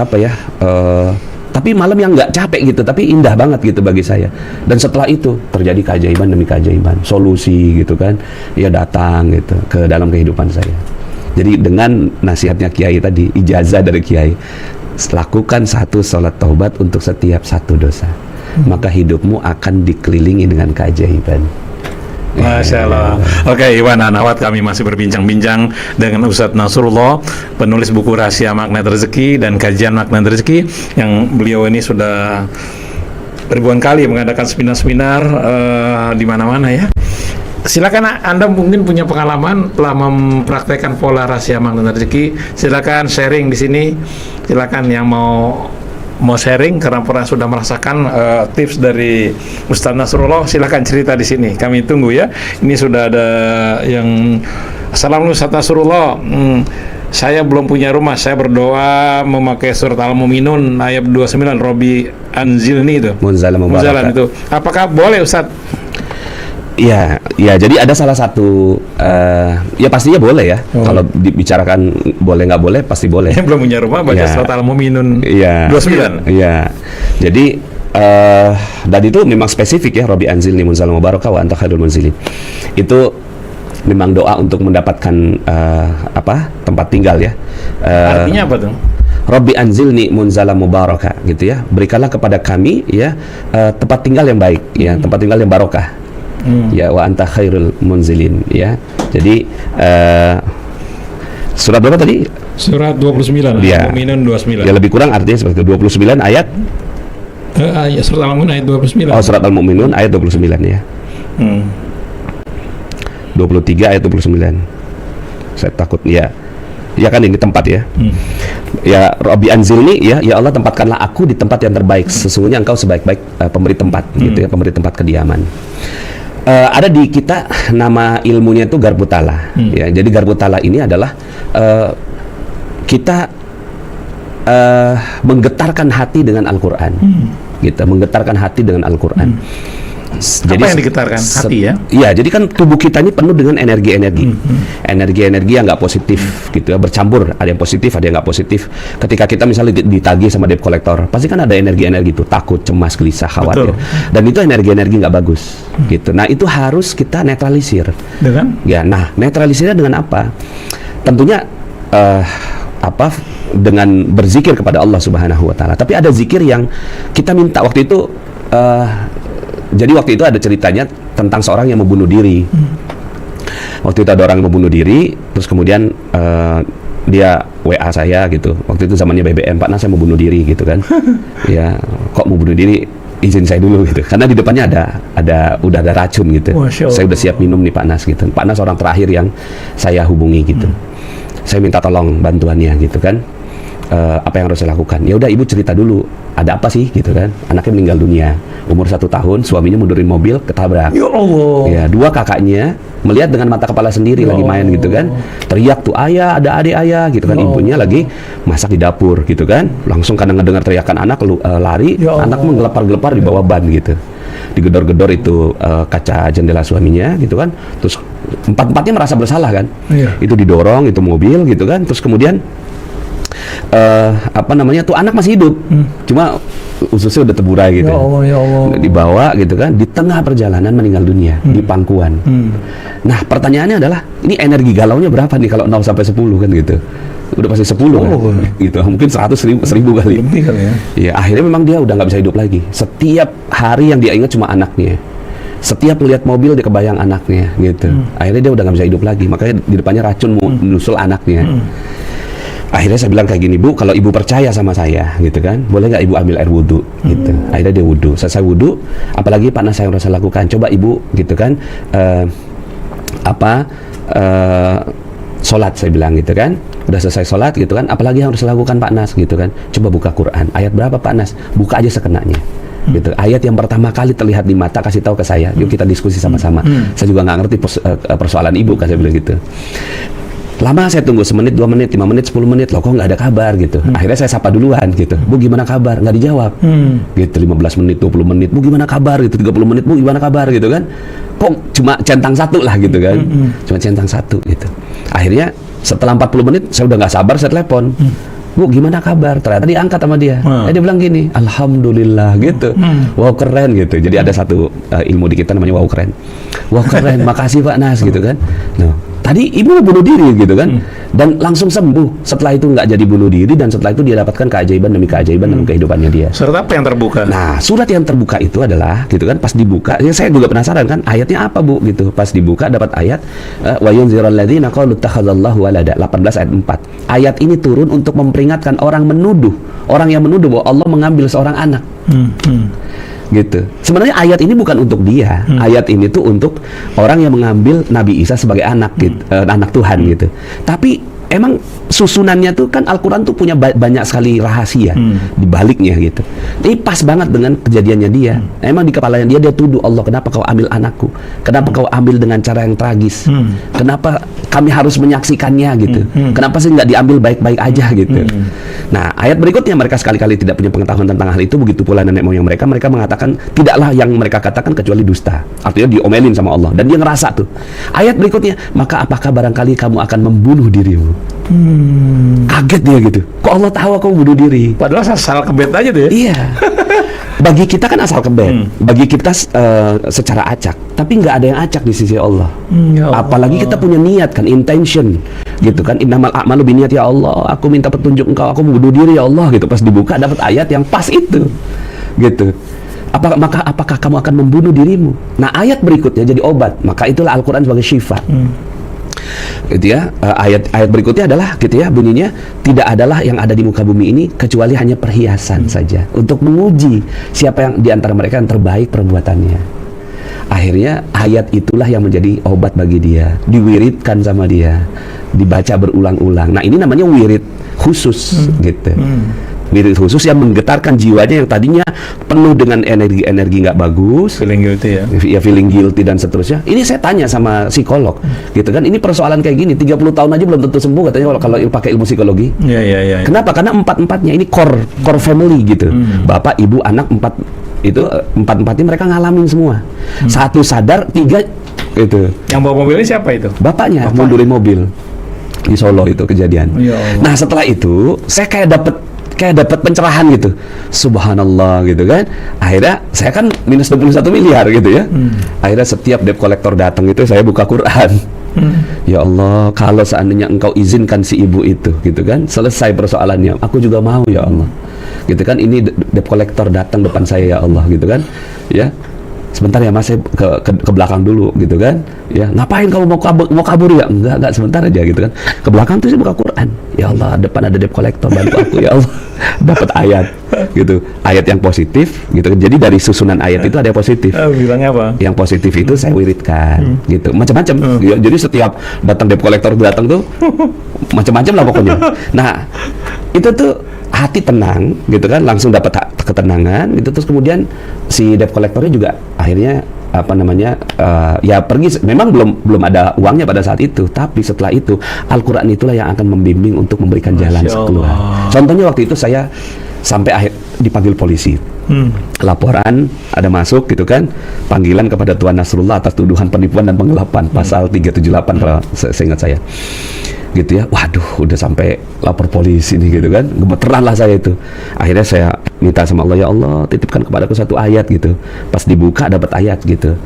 tapi malam yang nggak capek gitu, tapi indah banget gitu bagi saya. Dan setelah itu terjadi keajaiban demi keajaiban, solusi gitu kan, ya datang gitu ke dalam kehidupan saya. Jadi dengan nasihatnya Kiai tadi, ijazah dari Kiai, lakukan 1 sholat taubat untuk setiap 1 dosa, maka hidupmu akan dikelilingi dengan keajaiban. Masya Allah. Oke, Iwan Anawat, kami masih berbincang-bincang dengan Ustadz Nasrullah, penulis buku Rahasia Magnet Rezeki dan Kajian Magnet Rezeki, yang beliau ini sudah ribuan kali mengadakan seminar-seminar di mana-mana ya. Silakan Anda mungkin punya pengalaman telah mempraktekkan pola Rahasia Magnet Rezeki. Silakan sharing di sini. Silakan yang mau sharing karena pernah sudah merasakan tips dari Ustadz Nasrullah, silakan cerita di sini. Kami tunggu ya. Ini sudah ada yang Assalamualaikum Ustadz Nasrullah. Saya belum punya rumah. Saya berdoa memakai surat Al-Mu'minun ayat 29, Robi Anzilni itu. Munzalan itu. Apakah boleh Ustadz? Ya, jadi ada salah satu, ya pastinya boleh ya. Kalau dibicarakan boleh nggak boleh, pasti boleh. Belum punya rumah, baca surat Al-Mu'minun 29. Iya, jadi dan itu memang spesifik ya, Robi Anzilni Munzalan Mubarakah wa anta khairul munzilin. Itu memang doa untuk mendapatkan tempat tinggal ya. Artinya apa tuh? Rabbi anzilni munzalan mubarakah, gitu ya. Berikanlah kepada kami ya tempat tinggal yang baik ya, tempat tinggal yang barokah. Ya, wa anta khairul munzilin ya. Jadi surat berapa tadi? Surat 29 ya. Al-Mu'minun 29. Ya, lebih kurang artinya seperti itu. 29 ayat surat Al-Mu'minun ayat 29. Oh, surat Al-Mu'minun ayat 29 ya. 23 ayat 29. Saya takut ya. Ya kan ini tempat ya. Ya, Rabbi anzilni ya Allah, tempatkanlah aku di tempat yang terbaik. Sesungguhnya engkau sebaik-baik pemberi tempat gitu ya, pemberi tempat kediaman. Ada di kita nama ilmunya itu Garbutala ya. Jadi Garbutala ini adalah kita menggetarkan hati dengan Al-Qur'an. Gitu, menggetarkan hati dengan Al-Qur'an. Jadi apa yang digetarkan? Hati ya? Iya, jadi kan tubuh kita ini penuh dengan energi-energi. Energi-energi yang nggak positif gitu ya, bercampur, ada yang positif, ada yang nggak positif. Ketika kita misalnya ditagih sama debt collector, pasti kan ada energi-energi itu, takut, cemas, gelisah, khawatir. Betul. Dan itu energi-energi nggak bagus gitu. Nah, itu harus kita netralisir. Dengan? Ya, nah, netralisirnya dengan apa? Tentunya dengan berzikir kepada Allah Subhanahu wa taala. Tapi ada zikir yang kita minta waktu itu. Jadi waktu itu ada ceritanya tentang seorang yang membunuh diri. Waktu itu ada orang yang membunuh diri, terus kemudian dia WA saya gitu. Waktu itu zamannya BBM, Pak Nas, saya mau bunuh diri gitu kan. Ya, kok mau bunuh diri? Izin saya dulu gitu. Karena di depannya udah ada racun gitu. Saya udah siap minum nih Pak Nas gitu. Pak Nas orang terakhir yang saya hubungi gitu. Saya minta tolong bantuannya gitu kan. Apa yang harus saya lakukan? Ya udah, ibu cerita dulu, ada apa sih gitu kan. Anaknya meninggal dunia, umur 1 tahun, suaminya mundurin mobil, ketabrak. Ya Allah. Ya, 2 kakaknya melihat dengan mata kepala sendiri lagi main gitu kan, teriak tuh, ayah, ada adik ayah gitu kan. Ibunya lagi masak di dapur gitu kan, langsung karena ngedengar teriakan anak lari, anak menggelepar-gelepar di bawah ban gitu, digedor-gedor itu kaca jendela suaminya gitu kan. Terus empat-empatnya merasa bersalah kan, itu didorong itu mobil gitu kan. Terus kemudian tuh anak masih hidup, cuma ususnya udah terburai gitu. Ya Allah. Dibawa gitu kan, di tengah perjalanan meninggal dunia di pangkuan. Nah, pertanyaannya adalah, ini energi galaunya berapa nih kalau 0 sampai 10 kan gitu. Udah pasti 10 kan? Gitu. Mungkin 100, 1000 kali. Lebih kali ya. Ya, akhirnya memang dia udah nggak bisa hidup lagi. Setiap hari yang dia ingat cuma anaknya. Setiap melihat mobil dia kebayang anaknya gitu. Akhirnya dia udah nggak bisa hidup lagi. Makanya di depannya racun menyusul anaknya. Akhirnya saya bilang kayak gini, Bu, kalau ibu percaya sama saya gitu kan, boleh nggak ibu ambil air wudhu gitu. Akhirnya dia wudhu. Selesai wudhu, apalagi Pak Nas saya harus lakukan, coba ibu gitu kan, sholat, saya bilang gitu kan. Udah selesai sholat gitu kan, apalagi yang harus lakukan Pak Nas gitu kan, coba buka Quran. Ayat berapa Pak Nas? Buka aja sekenanya. gitu. Ayat yang pertama kali terlihat di mata kasih tahu ke saya, yuk kita diskusi sama-sama. Saya juga nggak ngerti persoalan ibu, kan saya bilang gitu. Lama saya tunggu, semenit, 2 menit, 5 menit, 10 menit, loh kok nggak ada kabar gitu. Akhirnya saya sapa duluan gitu, Bu gimana kabar? Nggak dijawab. Gitu, 15 menit, 20 menit, Bu gimana kabar? Gitu, 30 menit, Bu gimana kabar? Gitu kan. Kok cuma centang satu lah gitu kan. Cuma centang satu gitu. Akhirnya setelah 40 menit, saya udah nggak sabar, saya telepon. Bu gimana kabar? Ternyata diangkat sama dia. Dia bilang gini, alhamdulillah gitu. Wow keren gitu. Jadi ada satu ilmu di kita namanya wow keren. Wow keren, makasih Pak Nas gitu kan. Nah, tadi ibu bunuh diri gitu kan, dan langsung sembuh. Setelah itu nggak jadi bunuh diri, dan setelah itu dia dapatkan keajaiban demi keajaiban dalam kehidupannya dia. Surat apa yang terbuka? Nah, surat yang terbuka itu adalah gitu kan, pas dibuka, ya saya juga penasaran kan, ayatnya apa Bu gitu. Pas dibuka dapat ayat wa yunzirul ladzina qalu ittakhadzallahu walada, 18 ayat 4. Ayat ini turun untuk memperingatkan orang yang menuduh bahwa Allah mengambil seorang anak. Gitu. Sebenarnya ayat ini bukan untuk dia. Ayat ini tuh untuk orang yang mengambil Nabi Isa sebagai anak gitu, anak Tuhan gitu. Tapi emang susunannya tuh kan Al-Quran tuh punya banyak sekali rahasia di baliknya gitu. Ini pas banget dengan kejadiannya dia. Emang di kepalanya dia tuduh Allah, kenapa kau ambil anakku? Kenapa kau ambil dengan cara yang tragis? Kenapa kami harus menyaksikannya gitu? Kenapa sih nggak diambil baik-baik aja gitu? Nah, ayat berikutnya mereka sekali-kali tidak punya pengetahuan tentang hal itu. Begitu pula nenek moyang mereka mengatakan tidaklah yang mereka katakan kecuali dusta. Artinya diomelin sama Allah, dan dia ngerasa tuh. Ayat berikutnya, maka apakah barangkali kamu akan membunuh dirimu? Kaget dia gitu. Kok Allah tahu aku bunuh diri? Padahal asal kebet aja tuh ya. Iya. Bagi kita kan asal kebet. Bagi kita secara acak. Tapi nggak ada yang acak di sisi Allah. Ya Allah. Apalagi kita punya niat kan, intention gitu kan. Innamal a'malu binniyat, ya Allah, aku minta petunjuk Engkau, aku mau bunuh diri ya Allah gitu. Pas dibuka dapat ayat yang pas itu. Gitu. Apakah kamu akan membunuh dirimu? Nah, ayat berikutnya jadi obat. Maka itulah Al-Quran sebagai syifa. Gitu ya. Ayat berikutnya adalah gitu ya, bunyinya, tidak adalah yang ada di muka bumi ini kecuali hanya perhiasan saja untuk menguji siapa yang di antara mereka yang terbaik perbuatannya. Akhirnya ayat itulah yang menjadi obat bagi dia, diwiridkan sama dia, dibaca berulang-ulang. Nah, ini namanya wirid khusus gitu. Wirid khusus yang menggetarkan jiwanya yang tadinya penuh dengan energi nggak bagus, Feeling guilty ya. ya feeling guilty dan seterusnya. Ini saya tanya sama psikolog gitu kan, ini persoalan kayak gini 30 tahun aja belum tentu sembuh katanya kalau pakai ilmu psikologi. Iya. Kenapa? Karena empat-empatnya ini core family gitu. Bapak, ibu, anak, empat-empatnya mereka ngalamin semua. Satu sadar, 3 gitu. Yang bawa mobilnya siapa itu? Bapaknya mundurin mobil di Solo itu kejadian. Ya Allah. Nah, setelah itu saya kayak dapat pencerahan gitu. Subhanallah gitu kan. Akhirnya saya kan minus 21 miliar gitu ya. Akhirnya setiap debt collector datang itu saya buka Quran. Ya Allah, kalau seandainya Engkau izinkan si ibu itu gitu kan, selesai persoalannya, aku juga mau ya Allah. Gitu kan, ini debt collector datang depan saya ya Allah gitu kan. Ya. Sebentar ya Mas, saya ke belakang dulu gitu kan. Ya, ngapain kamu mau kabur ya? Enggak, sebentar aja gitu kan. Ke belakang tuh saya buka Quran. Ya Allah, depan ada debt collector, bantu aku ya Allah. Dapat ayat gitu. Ayat yang positif gitu. Jadi dari susunan ayat itu ada yang positif. Bilangnya apa? Yang positif itu saya wiridkan gitu. Macam-macam. Ya, jadi setiap datang debt collector datang tuh macam-macam lah pokoknya. Nah, itu tuh hati tenang gitu kan, langsung dapat ketenangan gitu. Terus kemudian si debt collectornya juga akhirnya ya pergi. Memang belum ada uangnya pada saat itu, tapi setelah itu Al-Quran itulah yang akan membimbing untuk memberikan jalan keluar. Contohnya waktu itu saya sampai dipanggil polisi. Laporan ada masuk gitu kan, panggilan kepada Tuan Nasrullah atas tuduhan penipuan dan penggelapan, pasal 378 kalau seingat saya. Gitu ya, waduh, udah sampai lapor polisi nih gitu kan, gemeteran lah saya itu. Akhirnya saya minta sama Allah, ya Allah, titipkan kepadaku satu ayat gitu. Pas dibuka dapat ayat gitu.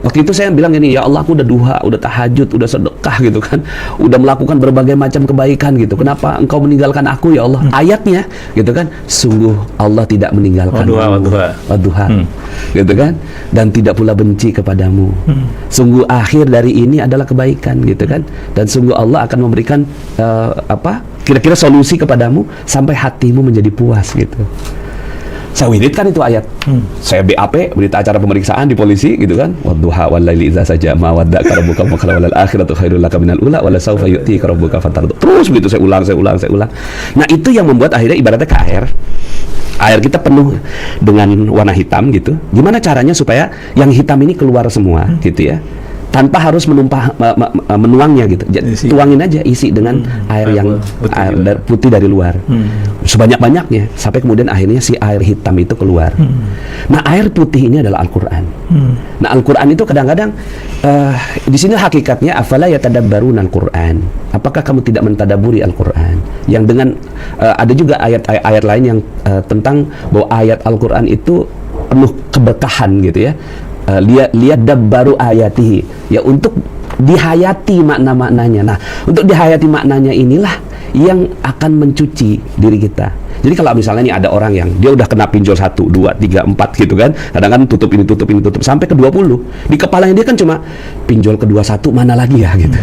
Waktu itu saya bilang gini, ya Allah, aku udah duha, udah tahajud, udah sedekah gitu kan, udah melakukan berbagai macam kebaikan gitu. Kenapa Engkau meninggalkan aku ya Allah? Ayatnya gitu kan, sungguh Allah tidak meninggalkan Wadduha, gitu kan, dan tidak pula benci kepadamu. Sungguh akhir dari ini adalah kebaikan gitu kan, dan sungguh Allah akan memberikan kira-kira solusi kepadamu sampai hatimu menjadi puas gitu. Saya wiridkan itu ayat. Saya BAP, berita acara pemeriksaan di polisi gitu kan. Wadduha wal laili idza saja ma wadda'aka rabbuka wa qala wal akhiratu khairul laka minal ula wa la sawfa yu'tika rabbuka fatarda. Terus begitu saya ulang. Nah, itu yang membuat akhirnya ibaratnya KR. air kita penuh dengan warna hitam gitu. Gimana caranya supaya yang hitam ini keluar semua gitu ya? Tanpa harus menuangnya gitu. Tuangin aja, isi dengan air yang putih dari luar. Sebanyak-banyaknya sampai kemudian akhirnya si air hitam itu keluar. Nah, air putih ini adalah Al-Qur'an. Nah, Al-Qur'an itu kadang-kadang di sini hakikatnya afala yatadabbaruna Al-Qur'an. Apakah kamu tidak mentadaburi Al-Qur'an? Yang dengan ada juga ayat-ayat lain yang tentang bahwa ayat Al-Qur'an itu penuh keberkahan gitu ya. Lihat dabbaru ayatihi, ya untuk dihayati makna-maknanya. Nah, untuk dihayati maknanya inilah yang akan mencuci diri kita. Jadi kalau misalnya nih ada orang yang dia udah kena pinjol 1, 2, 3, 4 gitu kan, kadang-kadang tutup ini sampai ke 20, di kepalanya dia kan cuma pinjol kedua 1, mana lagi ya gitu,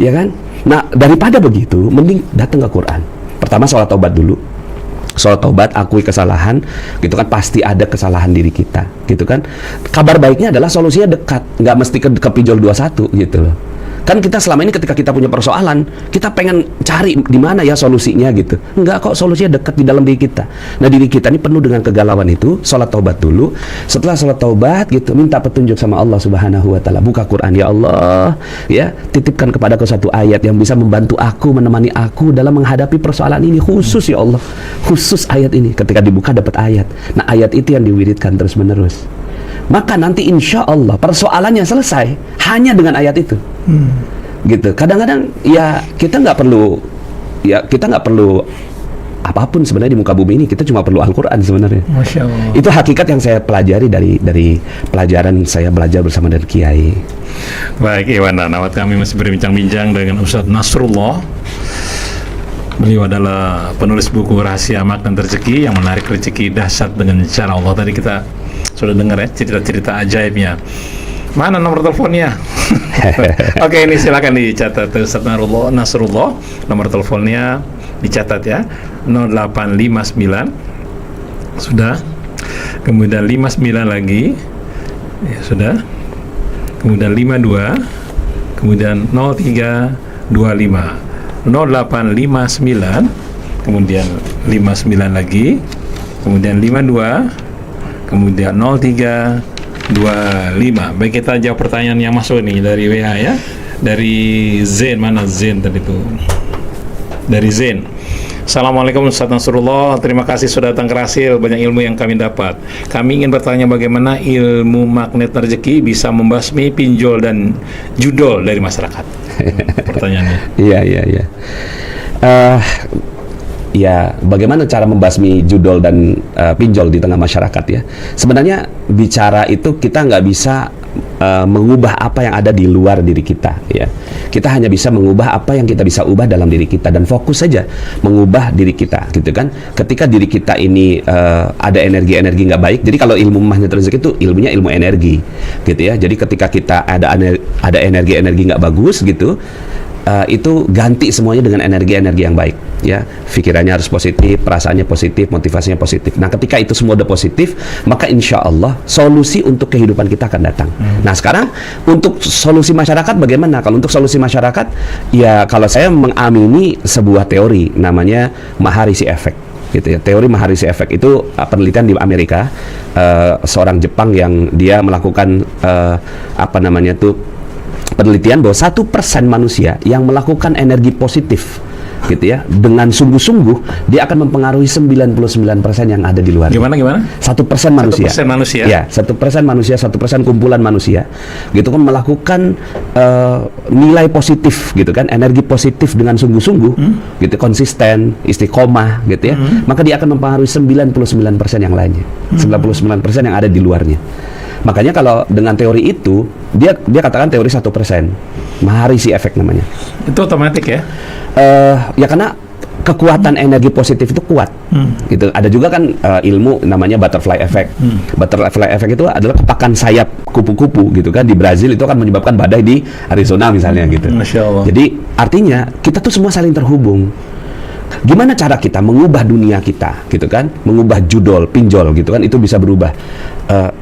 ya kan? Nah, daripada begitu mending datang ke Quran. Pertama sholat taubat dulu. Sholat taubat, akui kesalahan, gitu kan, pasti ada kesalahan diri kita, gitu kan. Kabar baiknya adalah solusinya dekat, nggak mesti ke pinjol 21 gitu loh. Kan kita selama ini ketika kita punya persoalan, kita pengen cari di mana ya solusinya gitu. Enggak kok, solusinya dekat di dalam diri kita. Nah, diri kita ini penuh dengan kegalauan itu, sholat taubat dulu. Setelah sholat taubat gitu, minta petunjuk sama Allah Subhanahu wa taala. Buka Quran, ya Allah, ya, titipkan kepadaku satu ayat yang bisa membantu aku, menemani aku dalam menghadapi persoalan ini khusus ya Allah. Khusus ayat ini. Ketika dibuka dapat ayat. Nah, ayat itu yang diwiridkan terus-menerus. Maka nanti insya Allah persoalannya selesai hanya dengan ayat itu. Gitu. Kadang-kadang ya kita nggak perlu apapun sebenarnya di muka bumi ini, kita cuma perlu Al-Quran sebenarnya. Masya Allah. Itu hakikat yang saya pelajari dari pelajaran saya belajar bersama dari Kiai. Baik, Iwan dan awat kami masih berbincang-bincang dengan Ustadz Nasrullah. Beliau adalah penulis buku Rahasia Makna Rezeki yang menarik rezeki dahsyat dengan cara Allah. Tadi kita sudah dengar ya cerita-cerita ajaibnya. Mana nomor teleponnya? Oke, ini silakan dicatat Ustadz Nasrullah. Nomor teleponnya dicatat ya. 0859 sudah. Kemudian 59 lagi. Ya, sudah. Kemudian 52. Kemudian 0325. 0859, kemudian 59 lagi, kemudian 52, kemudian 0325. Baik, kita jawab pertanyaan yang masuk nih dari WA ya. Dari Zen, mana Zen tadi itu? Dari Zen. Assalamualaikum Ustadz Nasrullah, terima kasih sudah datang ke Rasil, banyak ilmu yang kami dapat. Kami ingin bertanya bagaimana ilmu magnet rezeki bisa membasmi pinjol dan judol dari masyarakat. Pertanyaannya. Iya. Ya, bagaimana cara membasmi judol dan pinjol di tengah masyarakat ya? Sebenarnya bicara itu kita nggak bisa mengubah apa yang ada di luar diri kita ya. Kita hanya bisa mengubah apa yang kita bisa ubah dalam diri kita dan fokus saja mengubah diri kita gitu kan. Ketika diri kita ini ada energi-energi nggak baik, jadi kalau ilmu magnet rezeki itu ilmunya ilmu energi gitu ya. Jadi ketika kita ada energi-energi nggak bagus gitu, itu ganti semuanya dengan energi-energi yang baik ya. Pikirannya harus positif, perasaannya positif, motivasinya positif. Nah, ketika itu semua udah positif, maka insya Allah solusi untuk kehidupan kita akan datang. Nah, sekarang untuk solusi masyarakat bagaimana? Kalau untuk solusi masyarakat, ya kalau saya mengamini sebuah teori namanya Maharishi Effect gitu ya. Teori Maharishi Effect itu penelitian di Amerika, seorang Jepang yang dia melakukan penelitian bahwa 1% manusia yang melakukan energi positif gitu ya, dengan sungguh-sungguh dia akan mempengaruhi 99% yang ada di luar. Gimana? 1% manusia. 1% manusia. Ya, 1% manusia, 1% kumpulan manusia gitu kan melakukan nilai positif gitu kan, energi positif dengan sungguh-sungguh gitu, konsisten, istiqomah gitu ya. Maka dia akan mempengaruhi 99% yang lainnya. 99% yang ada di luarnya. Makanya kalau dengan teori itu dia katakan teori 1%, Maharishi Effect namanya. Itu otomatis ya? Ya karena kekuatan energi positif itu kuat. Gitu. Ada juga kan ilmu namanya butterfly effect. Butterfly effect itu adalah kepakan sayap kupu-kupu gitu kan, di Brazil itu akan menyebabkan badai di Arizona misalnya gitu. Masya Allah. Jadi artinya kita tuh semua saling terhubung. Gimana cara kita mengubah dunia kita gitu kan, mengubah judol, pinjol gitu kan, itu bisa berubah.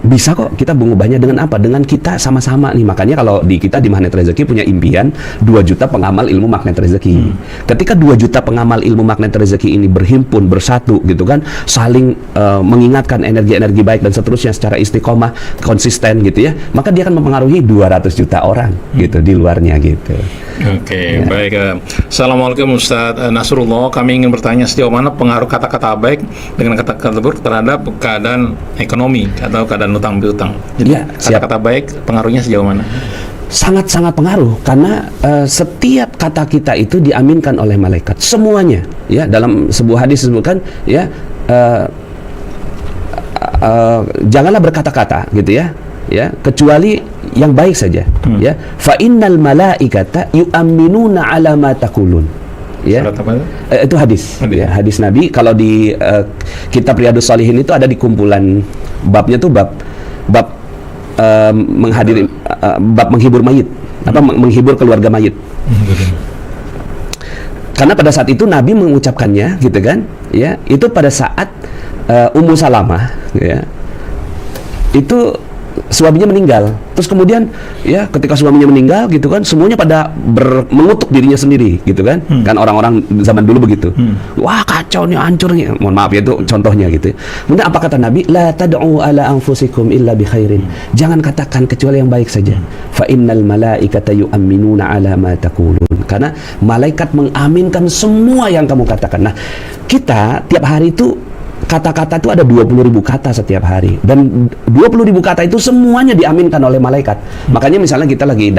bisa kok kita mengubahnya dengan apa? Dengan kita sama-sama nih. Makanya kalau di kita di Magnet Rezeki punya impian 2 juta pengamal ilmu magnet rezeki. Ketika 2 juta pengamal ilmu magnet rezeki ini berhimpun, bersatu gitu kan, saling mengingatkan energi-energi baik dan seterusnya secara istiqomah, konsisten gitu ya, maka dia akan mempengaruhi 200 juta orang gitu di luarnya gitu. Oke, baik. Assalamualaikum Ustaz Nasrullah. Kami ingin bertanya sejauh mana pengaruh kata-kata baik dengan kata-kata buruk terhadap keadaan ekonomi atau keadaan utang piutang. Jadi Ya, siap. kata-kata baik pengaruhnya sejauh mana? Sangat-sangat pengaruh karena setiap kata kita itu diaminkan oleh malaikat semuanya ya. Dalam sebuah hadis disebutkan ya, janganlah berkata-kata gitu ya kecuali yang baik saja ya. Fa innal malaikata yu'minuna ala ma taqulun ya. Surat apa itu? Itu hadis. Ya, hadis Nabi. Kalau di kitab Riyadhus Shalihin itu ada di kumpulan babnya tuh bab menghadiri bab menghibur mayit, menghibur keluarga mayit. Karena pada saat itu Nabi mengucapkannya gitu kan ya, itu pada saat Ummu Salamah ya, itu suaminya meninggal. Terus kemudian ya ketika suaminya meninggal gitu kan, semuanya pada mengutuk dirinya sendiri gitu kan. Kan orang-orang zaman dulu begitu. Wah, kacau nih, hancur nih. Mohon maaf ya, itu contohnya gitu. Kemudian apa kata Nabi? La tad'u ala anfusikum illa bi khairin. Jangan katakan kecuali yang baik saja. Fa innal malaikata yu'minuna ala ma taqulun. Karena malaikat mengaminkan semua yang kamu katakan. Nah, kita tiap hari itu kata-kata itu ada 20.000 kata setiap hari, dan 20.000 kata itu semuanya diaminkan oleh malaikat. Makanya misalnya kita lagi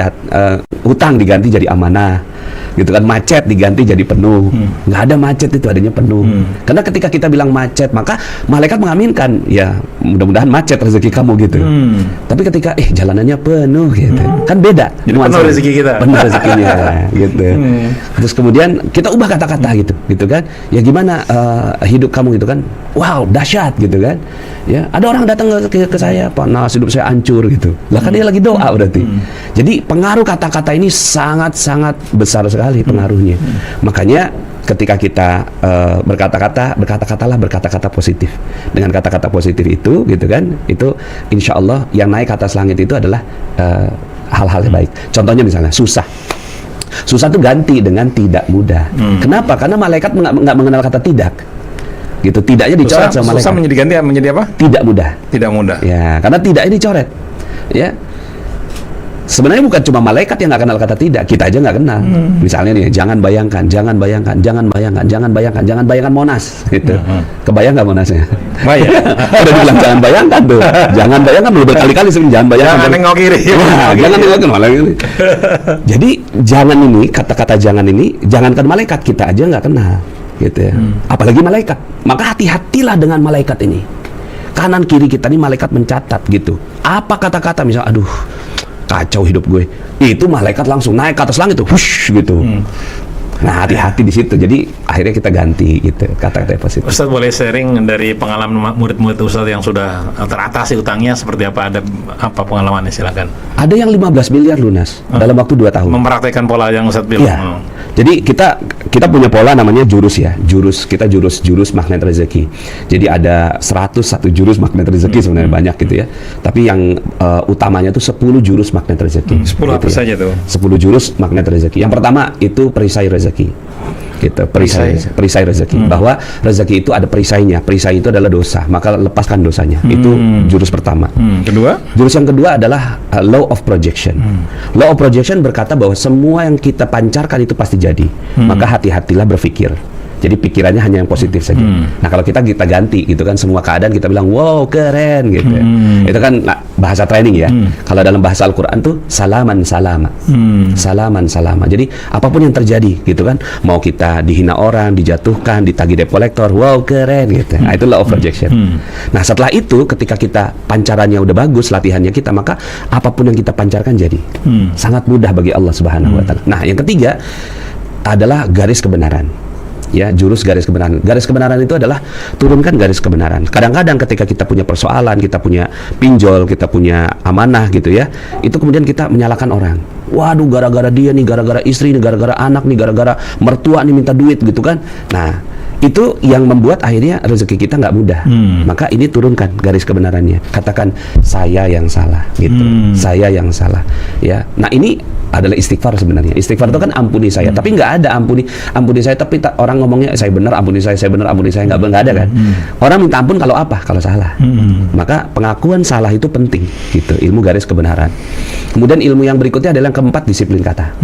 hutang diganti jadi amanah gitu kan, macet diganti jadi penuh. Nggak ada macet, itu adanya penuh. Karena ketika kita bilang macet, maka malaikat mengaminkan, ya mudah-mudahan macet rezeki kamu gitu. Tapi ketika jalanannya penuh gitu, kan beda. Jadi penuh rezeki kita. Penuh rezekinya gitu. Terus kemudian kita ubah kata-kata gitu kan. Ya gimana hidup kamu gitu kan? Wow, dahsyat gitu kan. Ya, ada orang datang ke saya, panas, hidup saya hancur gitu. Lah kan dia lagi doa berarti. Jadi pengaruh kata-kata ini sangat-sangat besar sekali pengaruhnya. Makanya ketika kita berkata-katalah berkata-kata positif. Dengan kata-kata positif itu gitu kan, itu insya Allah yang naik ke atas langit itu adalah hal-hal yang baik. Contohnya misalnya susah tuh ganti dengan tidak mudah. Kenapa? Karena malaikat nggak mengenal kata tidak. Gitu, tidaknya dicoret sama malaikat. Susah menjadi apa? Tidak mudah. Tidak mudah. Ya, karena tidak ini dicoret. Ya. Sebenarnya bukan cuma malaikat yang nggak kenal kata tidak, kita aja nggak kenal. Misalnya nih, jangan bayangkan Monas, gitu. Kebayang nggak Monasnya? Bayang. Udah dibilang jangan bayangkan tuh. Jangan bayangkan, belum berkali-kali sering jangan bayangkan. Jangan nengok kiri. Jangan nengok malah ini. Jadi jangan ini, kata-kata jangan ini, jangankan malaikat, kita aja nggak kenal. Gitu ya. Apalagi malaikat. Maka hati-hatilah dengan malaikat ini. Kanan kiri kita nih malaikat mencatat gitu. Apa kata-kata misalnya, aduh kacau hidup gue, itu malaikat langsung naik ke atas langit tuh, hush gitu. Nah, hati-hati di situ. Jadi akhirnya kita ganti gitu kata-kata positif. Ustadz boleh sharing dari pengalaman murid-murid Ustadz yang sudah teratasi utangnya seperti apa? Ada apa pengalamannya? Silakan. Ada yang 15 miliar lunas dalam waktu 2 tahun. Mempraktekkan pola yang Ustadz bilang. Ya. Jadi kita punya pola namanya jurus ya. Kita jurus magnet rezeki. Jadi ada 101 jurus magnet rezeki sebenarnya banyak gitu ya. Tapi yang utamanya tuh 10 jurus magnet rezeki. 10 apa gitu saja tuh? 10 jurus magnet rezeki. Yang pertama itu perisai rezeki. Gitu, perisai rezeki. Bahwa rezeki itu ada perisainya. Perisai itu adalah dosa, maka lepaskan dosanya. Itu jurus pertama. Kedua? Jurus yang kedua adalah law of projection. Law of projection berkata bahwa semua yang kita pancarkan itu pasti jadi. Maka hati-hatilah berpikir. Jadi pikirannya hanya yang positif saja. Nah, kalau kita ganti gitu kan, semua keadaan kita bilang wow keren gitu. Itu kan bahasa training ya. Kalau dalam bahasa Al-Qur'an tuh salaman salama. Salaman salama. Jadi apapun yang terjadi gitu kan, mau kita dihina orang, dijatuhkan, ditagih debt collector, wow keren gitu. Nah, itu law of projection. Nah, setelah itu ketika kita pancarannya udah bagus, latihannya kita, maka apapun yang kita pancarkan jadi. Sangat mudah bagi Allah Subhanahu wa taala. Nah, yang ketiga adalah garis kebenaran. Ya, jurus garis kebenaran. Garis kebenaran itu adalah turunkan garis kebenaran. Kadang-kadang ketika kita punya persoalan, kita punya pinjol, kita punya amanah gitu ya, itu kemudian kita menyalahkan orang. Waduh, gara-gara dia nih, gara-gara istri nih, gara-gara anak nih, gara-gara mertua nih minta duit gitu kan. Nah, Itu yang membuat akhirnya rezeki kita nggak mudah. Maka ini turunkan garis kebenarannya. Katakan saya yang salah, gitu. Saya yang salah. Ya. Nah ini adalah istighfar sebenarnya. Istighfar itu kan ampuni saya, tapi nggak ada ampuni saya. Tapi orang ngomongnya saya benar, ampuni saya benar, ampuni saya nggak ada kan. Orang minta ampun kalau apa? Kalau salah. Maka pengakuan salah itu penting, gitu. Ilmu garis kebenaran. Kemudian ilmu yang berikutnya adalah yang keempat, disiplin kata.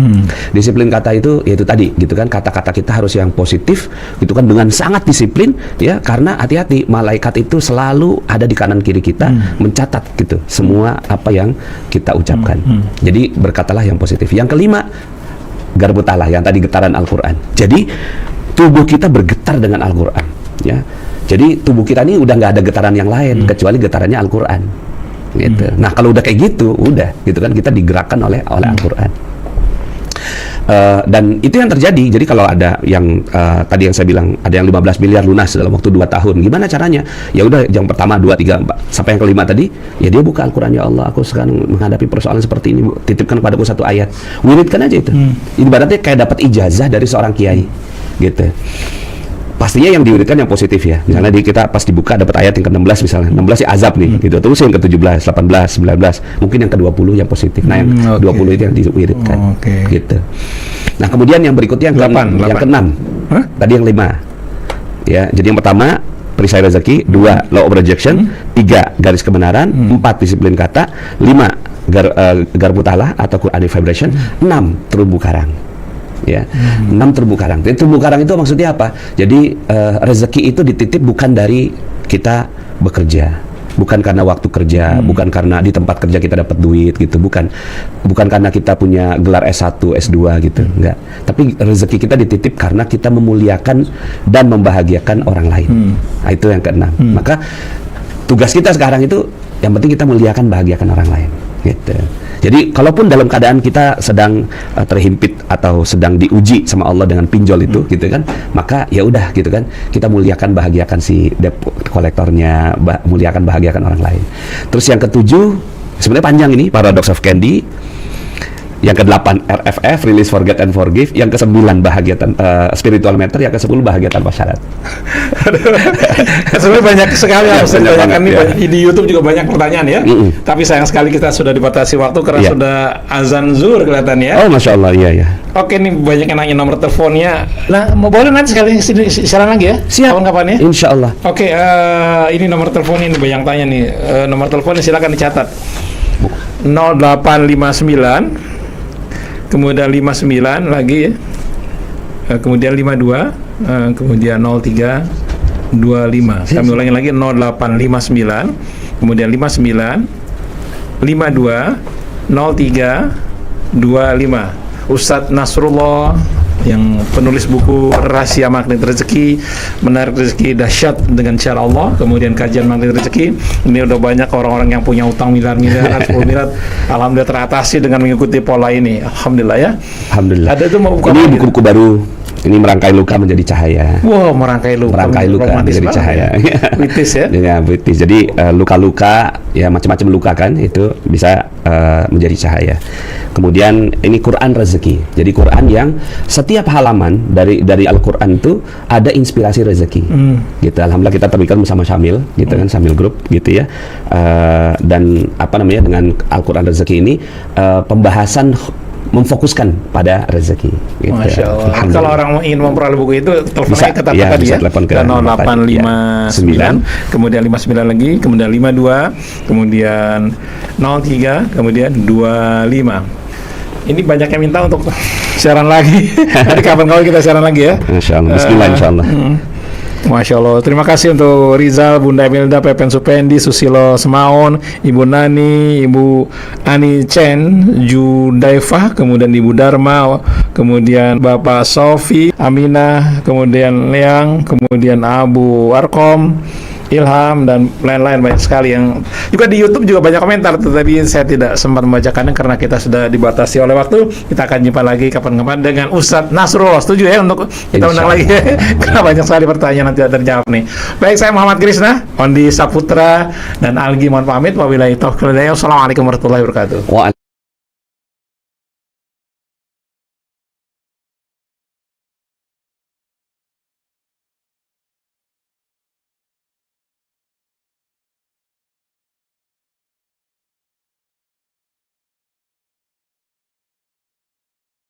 Disiplin kata itu yaitu tadi, gitu kan. Kata-kata kita harus yang positif, gitu kan, dengan sangat disiplin, ya, karena hati-hati, malaikat itu selalu ada di kanan kiri kita, mencatat, gitu, semua apa yang kita ucapkan. Jadi berkatalah yang positif. Yang kelima, garbutalah, yang tadi getaran Al-Quran. Jadi tubuh kita bergetar dengan Al-Quran, ya. Jadi tubuh kita ini udah nggak ada getaran yang lain kecuali getarannya Al-Quran, gitu. Nah kalau udah kayak gitu, udah, gitu kan, kita digerakkan oleh Al-Quran. Dan itu yang terjadi. Jadi kalau ada yang tadi yang saya bilang, ada yang 15 miliar lunas dalam waktu 2 tahun, gimana caranya? Ya udah, yang pertama 2, 3, 4 sampai yang kelima tadi, ya dia buka Al-Quran. Ya Allah, aku sekarang menghadapi persoalan seperti ini, titipkan kepadaku 1 ayat. Wiridkan aja itu. Ibaratnya kayak dapat ijazah dari seorang kiai, gitu. Pastinya yang diwiridkan yang positif, ya. Misalnya kita pas dibuka dapat ayat yang ke-16 misalnya. 16 ya azab nih, gitu. Terus yang ke-17, 18, 19, mungkin yang ke-20 yang positif. Nah, yang 20 itu yang diwiridkan. Gitu. Nah, kemudian yang berikutnya yang ke-6. Tadi yang 5. Ya, jadi yang pertama perisai rezeki, 2 law of rejection, 3 garis kebenaran, 4 disiplin kata, 5 garbutalah atau Quranic vibration, 6 terumbu karang. Ya, 6 terumbu karang. Jadi terumbu karang itu maksudnya apa? Jadi rezeki itu dititip bukan dari kita bekerja, bukan karena waktu kerja, bukan karena di tempat kerja kita dapat duit, gitu, bukan karena kita punya gelar S1, S2, gitu, enggak. Tapi rezeki kita dititip karena kita memuliakan dan membahagiakan orang lain. Nah, itu yang ke-6. Maka tugas kita sekarang itu yang penting kita muliakan, bahagiakan orang lain, gitu. Jadi kalaupun dalam keadaan kita sedang terhimpit atau sedang diuji sama Allah dengan pinjol itu, gitu kan, maka ya udah, gitu kan, kita muliakan, bahagiakan si debt kolektornya, muliakan, bahagiakan orang lain. Terus yang ke-7 sebenarnya panjang ini, Paradox of Candy. Yang ke-8 RFF, Release, Forget and Forgive. Yang ke-9 bahagia spiritual matter. Yang ke-10 bahagia tanpa syarat. Sebenarnya banyak sekali yang harus ditanyakan nih, ya. di YouTube juga banyak pertanyaan, ya. Tapi sayang sekali kita sudah dibatasi waktu karena sudah azan zuhur kelihatannya. Oh, Masya Allah, iya. Oke, nih banyak yang nanya nomor teleponnya. Nah, boleh nanti sekali siaran lagi, ya? Siap. Kapan-kapan, ya? Insya Allah. Oke, ini nomor teleponnya, ini banyak tanya nih. Nomor teleponnya silakan dicatat. 0859 kemudian 59 lagi, kemudian 52, kemudian 0325. Kami ulangi lagi, 0859 kemudian 59 52 0325. Ustadz Nasrullah yang penulis buku Rahasia Magnet Rezeki, Menarik Rezeki Dahsyat dengan Cara Allah, kemudian kajian Magnet Rezeki. Ini udah banyak orang-orang yang punya utang miliar-miliar, 10 miliar, alhamdulillah teratasi dengan mengikuti pola ini. Alhamdulillah, ya. Alhamdulillah. Ada tuh mau buka ini buku-buku baru. Ini merangkai luka menjadi cahaya. Wow, merangkai luka menjadi cahaya. Witis, ya. Ya, witis. Jadi luka-luka, ya macam-macam luka kan, itu bisa menjadi cahaya. Kemudian ini Quran rezeki. Jadi Quran yang setiap halaman dari Al-Quran itu ada inspirasi rezeki. Gitu. Alhamdulillah kita terbitan bersama Syamil, gitu kan, Syamil Group, gitu ya. Dan apa namanya, dengan Al-Quran rezeki ini pembahasan memfokuskan pada rezeki, gitu. Masya Allah. Kalau orang ingin memperoleh buku itu, teleponnya ke ya, tadi, ya, telepon ke 0859, kemudian 59 lagi, kemudian 52, kemudian 03, kemudian 25. Ini banyak yang minta untuk siaran lagi. Nanti kapan-kapan kita siaran lagi, ya. Insya Allah. Bismillah, insya Allah. Masya Allah. Terima kasih untuk Rizal, Bunda Emilda, Pepen Supendi, Susilo Semaun, Ibu Nani, Ibu Ani Chen, Judaifah, kemudian Ibu Dharma, kemudian Bapak Sofi, Aminah, kemudian Leang, kemudian Abu Arkom, Ilham, dan lain-lain banyak sekali yang juga di YouTube juga banyak komentar, tetapi saya tidak sempat membacakannya karena kita sudah dibatasi oleh waktu. Kita akan jumpa lagi kapan-kapan dengan Ustadz Nasrullah. Setuju, ya, untuk kita undang lagi karena banyak sekali pertanyaan yang tidak terjawab nih. Baik, saya Muhammad Krisna, Ondi Saputra, dan Algi mohon pamit. Wabillahi taufiq wal hidayah. Wassalamualaikum warahmatullahi wabarakatuh.